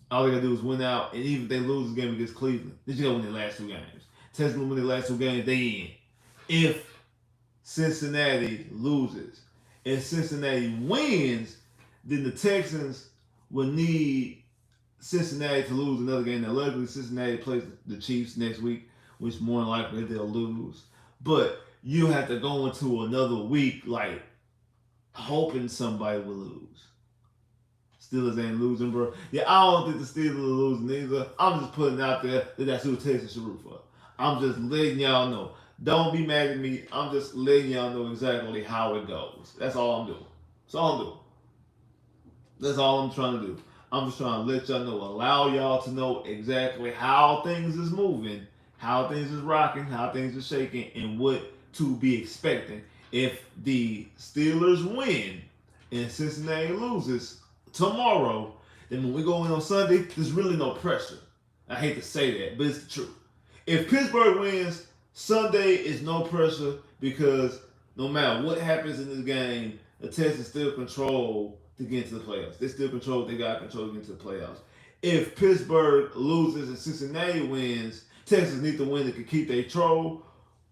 All they gotta do is win out, and even if they lose the game against Cleveland, they just gotta win their last two games. Texans win their last two games, they in. If Cincinnati loses, if Cincinnati wins, then the Texans will need Cincinnati to lose another game. Now, luckily, Cincinnati plays the Chiefs next week, which more than likely they'll lose. But you have to go into another week like hoping somebody will lose. Steelers ain't losing, bro. Yeah, I don't think the Steelers are losing either. I'm just putting out there that that's who Texas should root for. I'm just letting y'all know. Don't be mad at me. I'm just letting y'all know exactly how it goes. That's all I'm doing. That's all I'm doing. That's all I'm trying to do. I'm just trying to let y'all know, allow y'all to know exactly how things is moving, how things is rocking, how things are shaking, and what to be expecting. If the Steelers win and Cincinnati loses tomorrow, then when we go in on Sunday, there's really no pressure. I hate to say that, but it's the truth. If Pittsburgh wins, Sunday is no pressure because no matter what happens in this game, the Texans still control to get into the playoffs. They still control what they got control to get into the playoffs. If Pittsburgh loses and Cincinnati wins, Texans need to win to keep their control,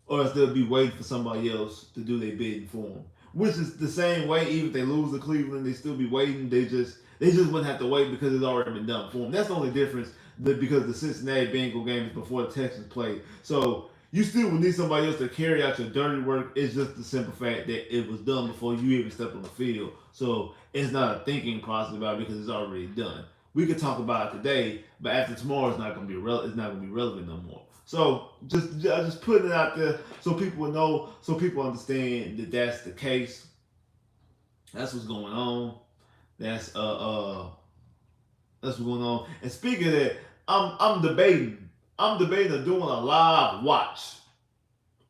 or else they'll be waiting for somebody else to do their bidding for them. Which is the same way, even if they lose to Cleveland, they still be waiting. They just wouldn't have to wait because it's already been done for them. That's the only difference because the Cincinnati Bengal game is before the Texans play. So you still would need somebody else to carry out your dirty work. It's just the simple fact that it was done before you even stepped on the field. So it's not a thinking process about it because it's already done. We could talk about it today, but after tomorrow, it's not going to be it's not going to be relevant no more. So just putting it out there so people will know, so people understand that that's the case. That's what's going on. That's what's going on. And speaking of that, I'm debating. I'm debating on doing a live watch.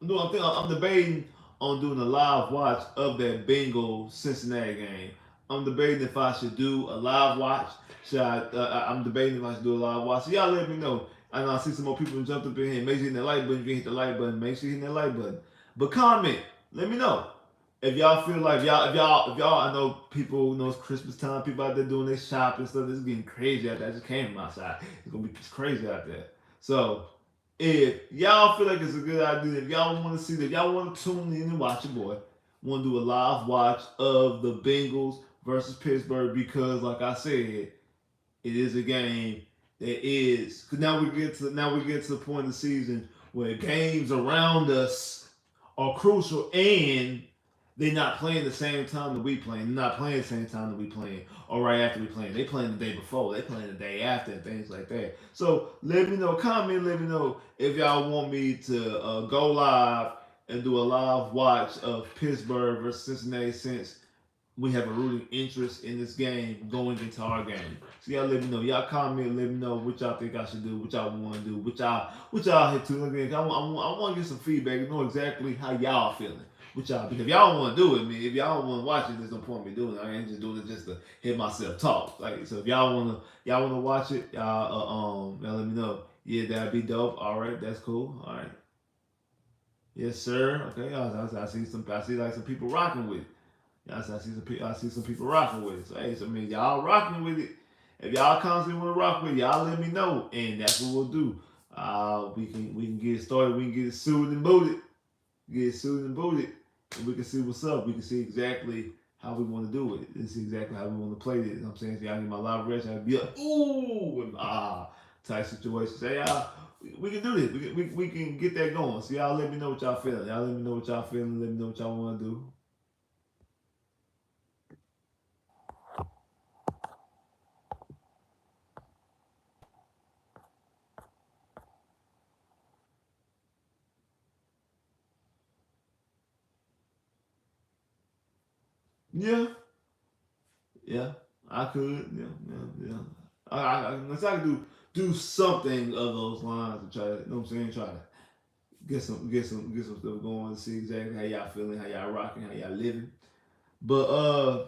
I'm debating on doing a live watch of that Bengals Cincinnati game. I'm debating if I should do a live watch. I'm debating if I should do a live watch. So y'all let me know. I know I see some more people jumped up in here. Make sure you hit that like button. If you hit the like button, make sure you hit that like button. But comment. Let me know. If y'all feel like if y'all, I know people, it's Christmas time, people out there doing their shopping and stuff. This is getting crazy out there. I just came from outside. It's crazy out there. So if y'all feel like it's a good idea, if y'all want to see that, if y'all want to tune in and watch your boy, want to do a live watch of the Bengals versus Pittsburgh because, like I said, it is a game that is. Because now we get to the point in the season where games around us are crucial and they're not playing the same time that we playing. They're not playing the same time that we playing or right after we playing. They playing the day before. They playing the day after and things like that. So let me know. Comment. Let me know if y'all want me to go live and do a live watch of Pittsburgh versus Cincinnati since we have a rooting interest in this game going into our game. So y'all let me know. Y'all comment. Let me know what y'all think I should do. What y'all want to do. What y'all hit to. I want to get some feedback. Know exactly how y'all feeling. with y'all. Because if y'all want to do it, man, if y'all want to watch it, there's no point in me doing it. I ain't just doing it just to hear myself talk. Like, so if y'all wanna watch it, y'all let me know. Yeah, that'd be dope. All right, that's cool. All right, yes, sir. Okay, I see like some people rocking with it. I see some people rocking with it. So hey, so I mean, y'all rocking with it. If y'all constantly want to rock with it, y'all let me know, and that's what we'll do. We can get it started. We can get it suited and booted. Get it suited and booted, and we can see what's up. We can see exactly how we want to do it. And see exactly how we want to play it. You know what I'm saying? So y'all get my live reaction. I'll be like, ooh, and type situation. Say, we can do this. We can get that going. So y'all let me know what y'all feeling. Y'all let me know what y'all feeling. Let me know what y'all want to do. Yeah, yeah, I could. Yeah, yeah, yeah. I could do something of those lines to try to, you know what I'm saying? Try to get some stuff going to see exactly how y'all feeling, how y'all rocking, how y'all living. But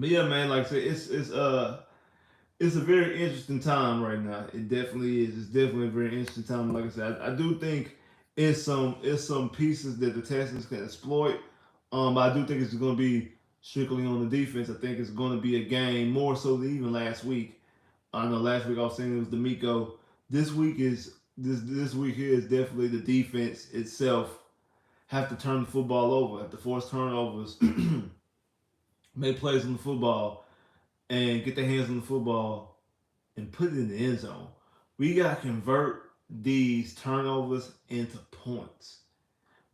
yeah, man, like I said, it's a very interesting time right now. It definitely is. It's definitely a very interesting time. Like I said, I do think it's some pieces that the Texans can exploit. But I do think it's going to be strictly on the defense. I think it's going to be a game more so than even last week. I know last week I was saying it was D'Amico. This week here is definitely the defense itself have to turn the football over, have to force turnovers, make plays on the football, and get their hands on the football and put it in the end zone. We got to convert these turnovers into points.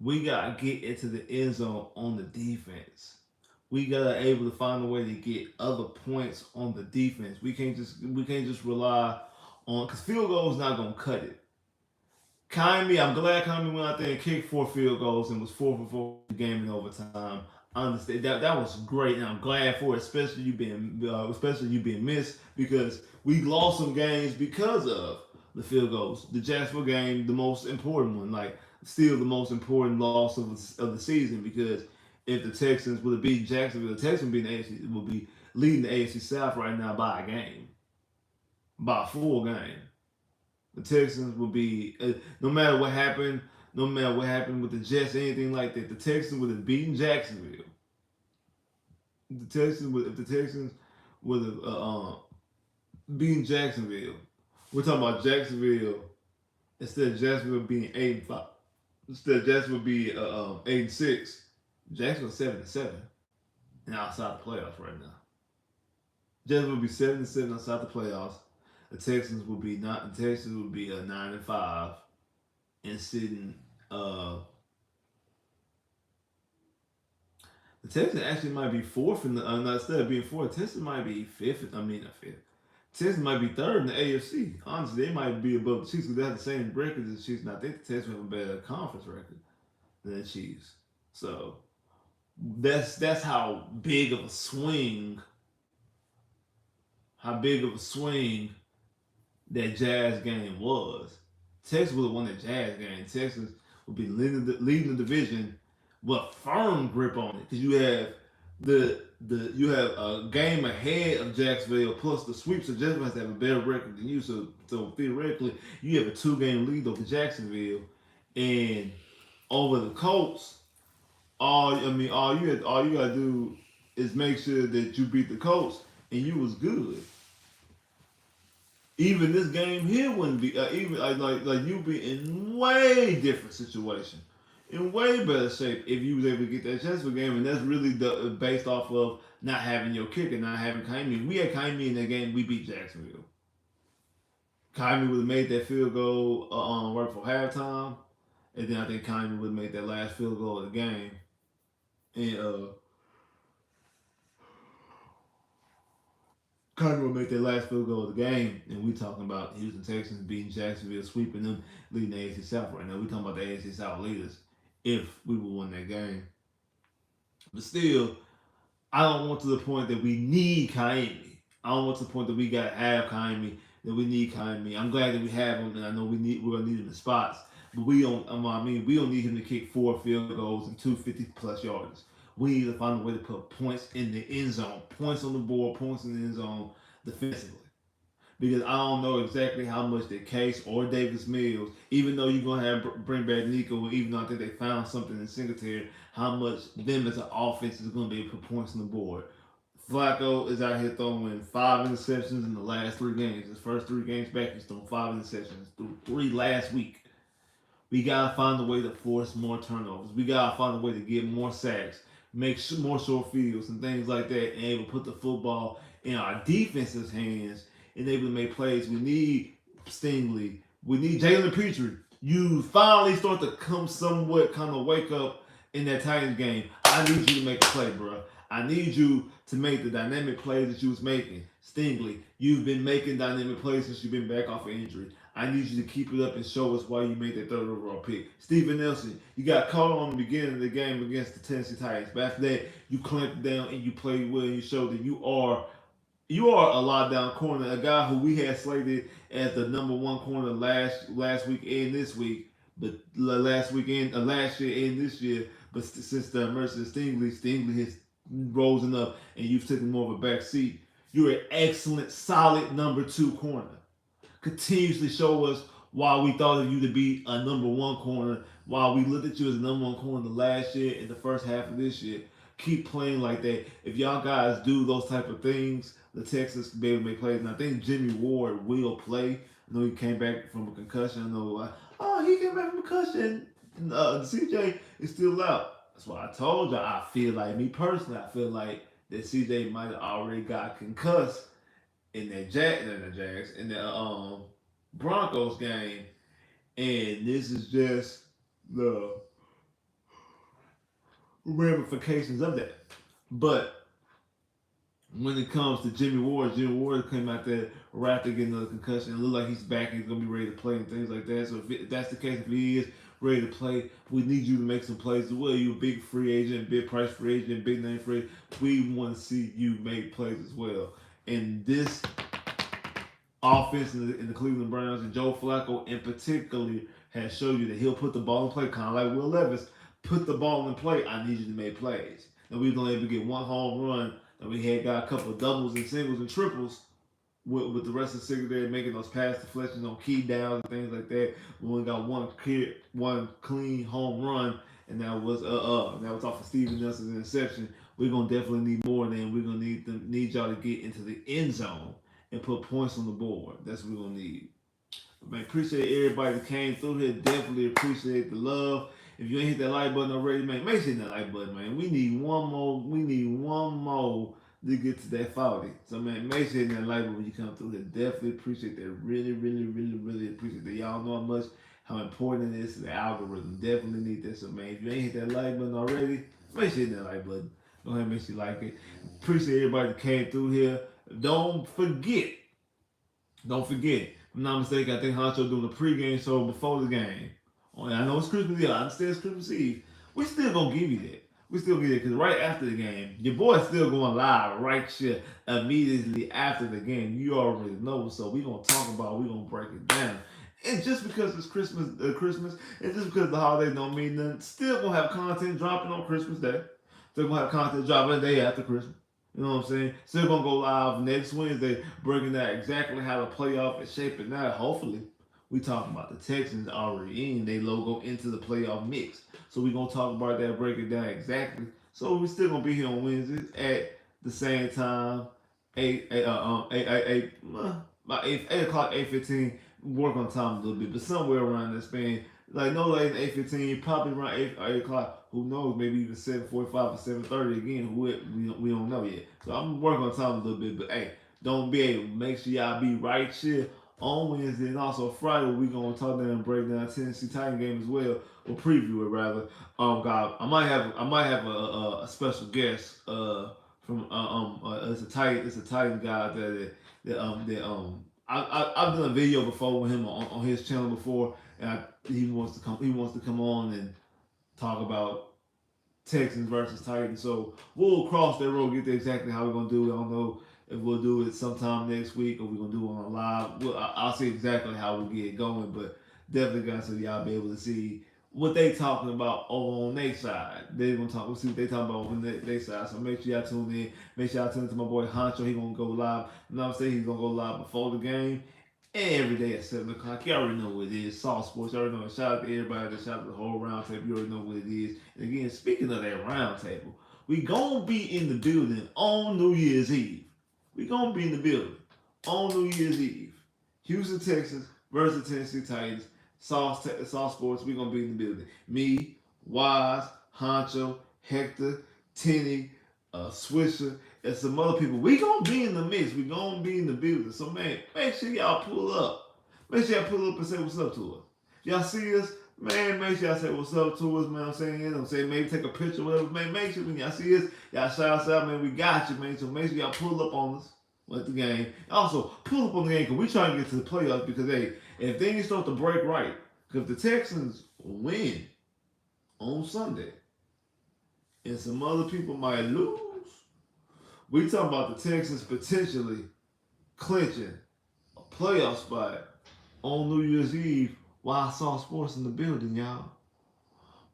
We got to get into the end zone on the defense. We got to able to find a way to get other points on the defense. We can't just rely on because field goal is not gonna cut it. I'm glad Kyrie went out there and kicked 4 field goals and was 4 for 4 the game in overtime. I understand that was great, and I'm glad for it, especially you being missed because we lost some games because of the field goals. The Jacksonville game, the most important one, like still the most important loss of the season because if the Texans would have beat Jacksonville, the Texans would be leading the AFC South right now by a game, by a full game. The Texans would be no matter what happened with the Jets, anything like that. The Texans would have beaten Jacksonville. If the Texans would have beaten Jacksonville, we're talking about Jacksonville instead of Jacksonville being 8-5. Instead of Jacksonville being 8-6, Jacksonville 7-7 and outside the playoffs right now. Jacksonville would be 7-7 outside the playoffs. The Texans would be not. The Texans would be 9-5 and sitting. The Texans actually might be fourth in the. Instead of being fourth, Texans might be fifth. I mean, not fifth. Texans might be third in the AFC. Honestly, they might be above the Chiefs because they have the same record as the Chiefs. And I think the Texans have a better conference record than the Chiefs. So that's how big of a swing that Jazz game was. Texas would have won that Jazz game. Texas would be leading the division with a firm grip on it because you have a game ahead of Jacksonville plus the sweeps. So Jacksonville has to have a better record than you. So theoretically, you have a 2-game lead over Jacksonville, and over the Colts. All you gotta do is make sure that you beat the Colts, and you was good. Even this game here wouldn't be even like you'd be in way different situation, in way better shape if you was able to get that Jacksonville game, and that's really based off of not having your kicker, not having Kaimi. We had Kaimi in that game, we beat Jacksonville. Kaimi would have made that field goal right before halftime, and then I think Kaimi would have made that last field goal of the game, and Carter will make their last field goal of the game, and we talking about Houston Texans beating Jacksonville, sweeping them, leading the AFC South right now. We talking about the AFC South leaders if we would win that game. But still, I don't want to the point that we need Kaimi. I don't want to the point that we got to have Kaimi, that we need Kaimi. I'm glad that we have him, and I know we're gonna need him in spots. But we don't. We don't need him to kick 4 field goals and 250+ yards. We need to find a way to put points in the end zone, points on the board, points in the end zone defensively. Because I don't know exactly how much the Case or Davis Mills, even though you're gonna have bring back Nico, even though I think they found something in Singletary, how much them as an offense is gonna be able to put points on the board. Flacco is out here throwing 5 interceptions in the last 3 games. His first 3 games back, he's thrown 5 interceptions. Threw 3 last week. We gotta find a way to force more turnovers. We gotta find a way to get more sacks, make more short fields and things like that, and able to put the football in our defense's hands and able to make plays. We need Stingley. We need Jalen Petrie. You finally start to come somewhat kind of wake up in that Titans game. I need you to make a play, bro. I need you to make the dynamic plays that you was making. Stingley, you've been making dynamic plays since you've been back off of injury. I need you to keep it up and show us why you made that third overall pick. Steven Nelson, you got caught on the beginning of the game against the Tennessee Titans. But after that, you clamped down and you played well and you showed that you are a lockdown corner, a guy who we had slated as the number 1 corner last week and this week, but last year and this year. But since the emergence of Stingley has risen up and you've taken more of a back seat. You're an excellent, solid number 2 corner. Continuously show us why we thought of you to be a number 1 corner, why we looked at you as a number 1 corner last year and the first half of this year. Keep playing like that. If y'all guys do those type of things, the Texans can be able to make plays. And I think Jimmy Ward will play. I know he came back from a concussion. I know, he came back from a concussion. CJ is still out. That's why I told you. I feel like, me personally, I feel like that CJ might have already got concussed in that in the Broncos game, and this is just the ramifications of that. But when it comes to Jimmy Ward came out there right after getting another concussion. It looked like he's back and he's gonna be ready to play and things like that. So if that's the case, if he is ready to play, we need you to make some plays as well. You're a big free agent, big price free agent, big name free agent. We want to see you make plays as well. And this offense in the Cleveland Browns and Joe Flacco in particular has showed you that he'll put the ball in play, kind of like Will Levis. Put the ball in play. I need you to make plays. And we was only able to get 1 home run. And we had got a couple of doubles and singles and triples with the rest of the secondary making those pass deflections on key downs and things like that. We only got one clean home run, and that was off of Steven Nelson's interception. We're gonna definitely need more than we're gonna need y'all to get into the end zone and put points on the board. That's what we're gonna need. But man, appreciate everybody that came through here. Definitely appreciate the love. If you ain't hit that like button already, man, make sure you hit that like button, man. We need one more. We need one more to get to that 40. So man, make sure you hit that like button when you come through here. Definitely appreciate that. Really, really, really, really appreciate that. Y'all know how important it is to the algorithm. Definitely need that. So man, if you ain't hit that like button already, make sure you hit that like button. Go ahead and make sure you like it. Appreciate everybody that came through here. Don't forget. If I'm not mistaken, I think Honcho doing a pregame show before the game. I know it's Christmas Eve. I understand it's Christmas Eve. We still gonna give you that. We still get it because right after the game, your boy's still going live right here immediately after the game. You already know. So we gonna talk about. We gonna break it down. And just because it's Christmas, and just because the holiday don't mean nothing, still gonna have content dropping on Christmas Day. Still gonna have content dropping the day after Christmas. You know what I'm saying? Still gonna go live next Wednesday, breaking down exactly how the playoff is shaping out. Hopefully, we talking about the Texans already in their logo into the playoff mix. So we gonna talk about that, break it down exactly. So we still gonna be here on Wednesdays at the same time, about 8 o'clock, 8:15. Work on time a little bit, but somewhere around that span. Like no later than 8:15, probably around 8 o'clock. Who knows? Maybe even 7:45 or 7:30 again. We don't know yet. So I'm working on time a little bit. But hey, don't be able. Make sure y'all be right here on Wednesday and also Friday. We gonna talk down and break down Tennessee Titan game as well, or preview it rather. God, I might have a special guest from it's a Titan guy I've done a video before with him on his channel before, and he wants to come on and talk about Texans versus Titans. So we'll cross that road, get to exactly how we're gonna do it. I don't know if we'll do it sometime next week or we're gonna do it on live. I'll see exactly how we'll get it going, but Definitely got so y'all be able to see what they talking about over on their side. They gonna talk. We'll see what they talking about on their side. So make sure y'all tune in. Make sure y'all tune in to my boy Honcho. He gonna go live. You know what I'm saying? He's gonna go live before the game. Every day at 7 o'clock. You already know what it is. Soft Sports. You already know it. Shout out to everybody. Shout out to the whole round table. You already know what it is. And again, speaking of that round table, we gonna be in the building on New Year's Eve. We gonna be in the building on New Year's Eve. Houston, Texas versus Tennessee Titans. Soft Sports. We gonna be in the building. Me, Wise, Honcho, Hector, Tenny, Swisher, and some other people. We gonna be in the mix. We gonna be in the building. So man, make sure y'all pull up. Make sure y'all pull up and say what's up to us. Y'all see us, man. Make sure y'all say what's up to us, man. I'm saying, I'm saying maybe take a picture, whatever. Man, make sure when y'all see us, y'all shout us out, man. We got you, man. So make sure y'all pull up on us with the game. Also, pull up on the game because we trying to get to the playoffs. Because hey, if things start to break right, because the Texans win on Sunday, and some other people might lose. We talking about the Texans potentially clinching a playoff spot on New Year's Eve while I saw sports in the building, y'all.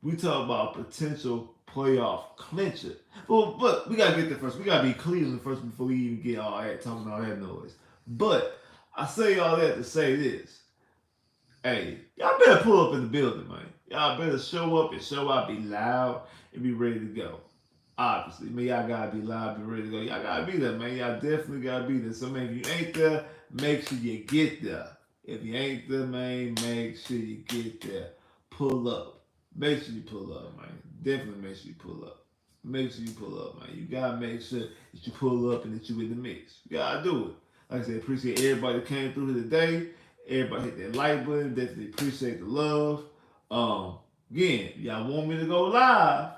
We talk about potential playoff clincher. But we gotta get there first. We gotta be Cleveland first before we even get all that talking all that noise. But I say all that to say this. Hey, y'all better pull up in the building, man. Y'all better show up and show out, be loud, and be ready to go. Obviously, man, y'all gotta be loud, be ready to go. Y'all gotta be there, man. Y'all definitely gotta be there. So, man, if you ain't there, make sure you get there. If you ain't there, man, make sure you get there. Pull up. Make sure you pull up, man. Definitely make sure you pull up. Make sure you pull up, man. You gotta make sure that you pull up and that you in the mix. You gotta do it. Like I said, appreciate everybody that came through here today. Everybody hit that like button. Definitely appreciate the love. Again, y'all want me to go live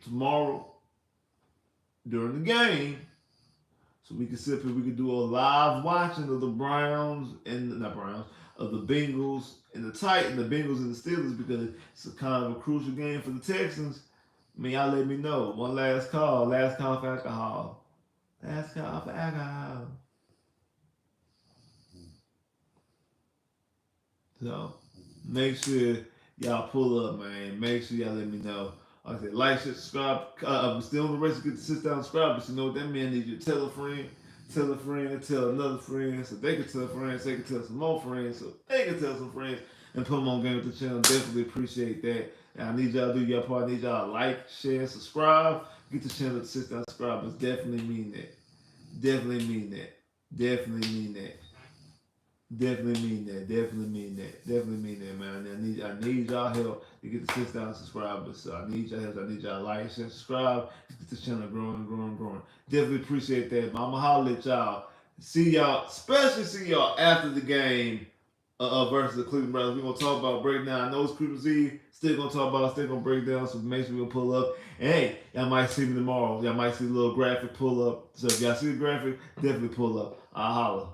tomorrow during the game, so we can sit here, we can do a live watching of the Browns and not Browns of the Bengals and the Titans, the Bengals and the Steelers, because it's a kind of a crucial game for the Texans. I mean, y'all let me know. One last call for alcohol. Last call for alcohol. So make sure y'all pull up, man. Make sure y'all let me know. Like I said, like, share, subscribe. I'm still on the race to get to sit down and subscribe, but you know what that means? Need you to tell a friend, tell another friend, so they can tell friends, they can tell some more friends, so they can tell some friends, and put them on game with the channel. Definitely appreciate that. And I need y'all to do your part. I need y'all to like, share, subscribe. Get the channel to sit down and subscribe. But definitely mean that. Definitely mean that. Definitely mean that. Definitely mean that. Definitely mean that. Definitely mean that, man. I need y'all help to get the 6,000 subscribers. So I need y'all help. I need y'all like, share, subscribe. Get this channel growing, growing, growing. Definitely appreciate that. I'ma holler at y'all. See y'all, especially see y'all after the game versus the Cleveland Browns. We're gonna talk about breakdown. I know it's Christmas Eve. Still gonna talk about. Still gonna break down. So make sure we gonna pull up. And hey, y'all might see me tomorrow. Y'all might see a little graphic pull up. So if y'all see the graphic, definitely pull up. I'll holler.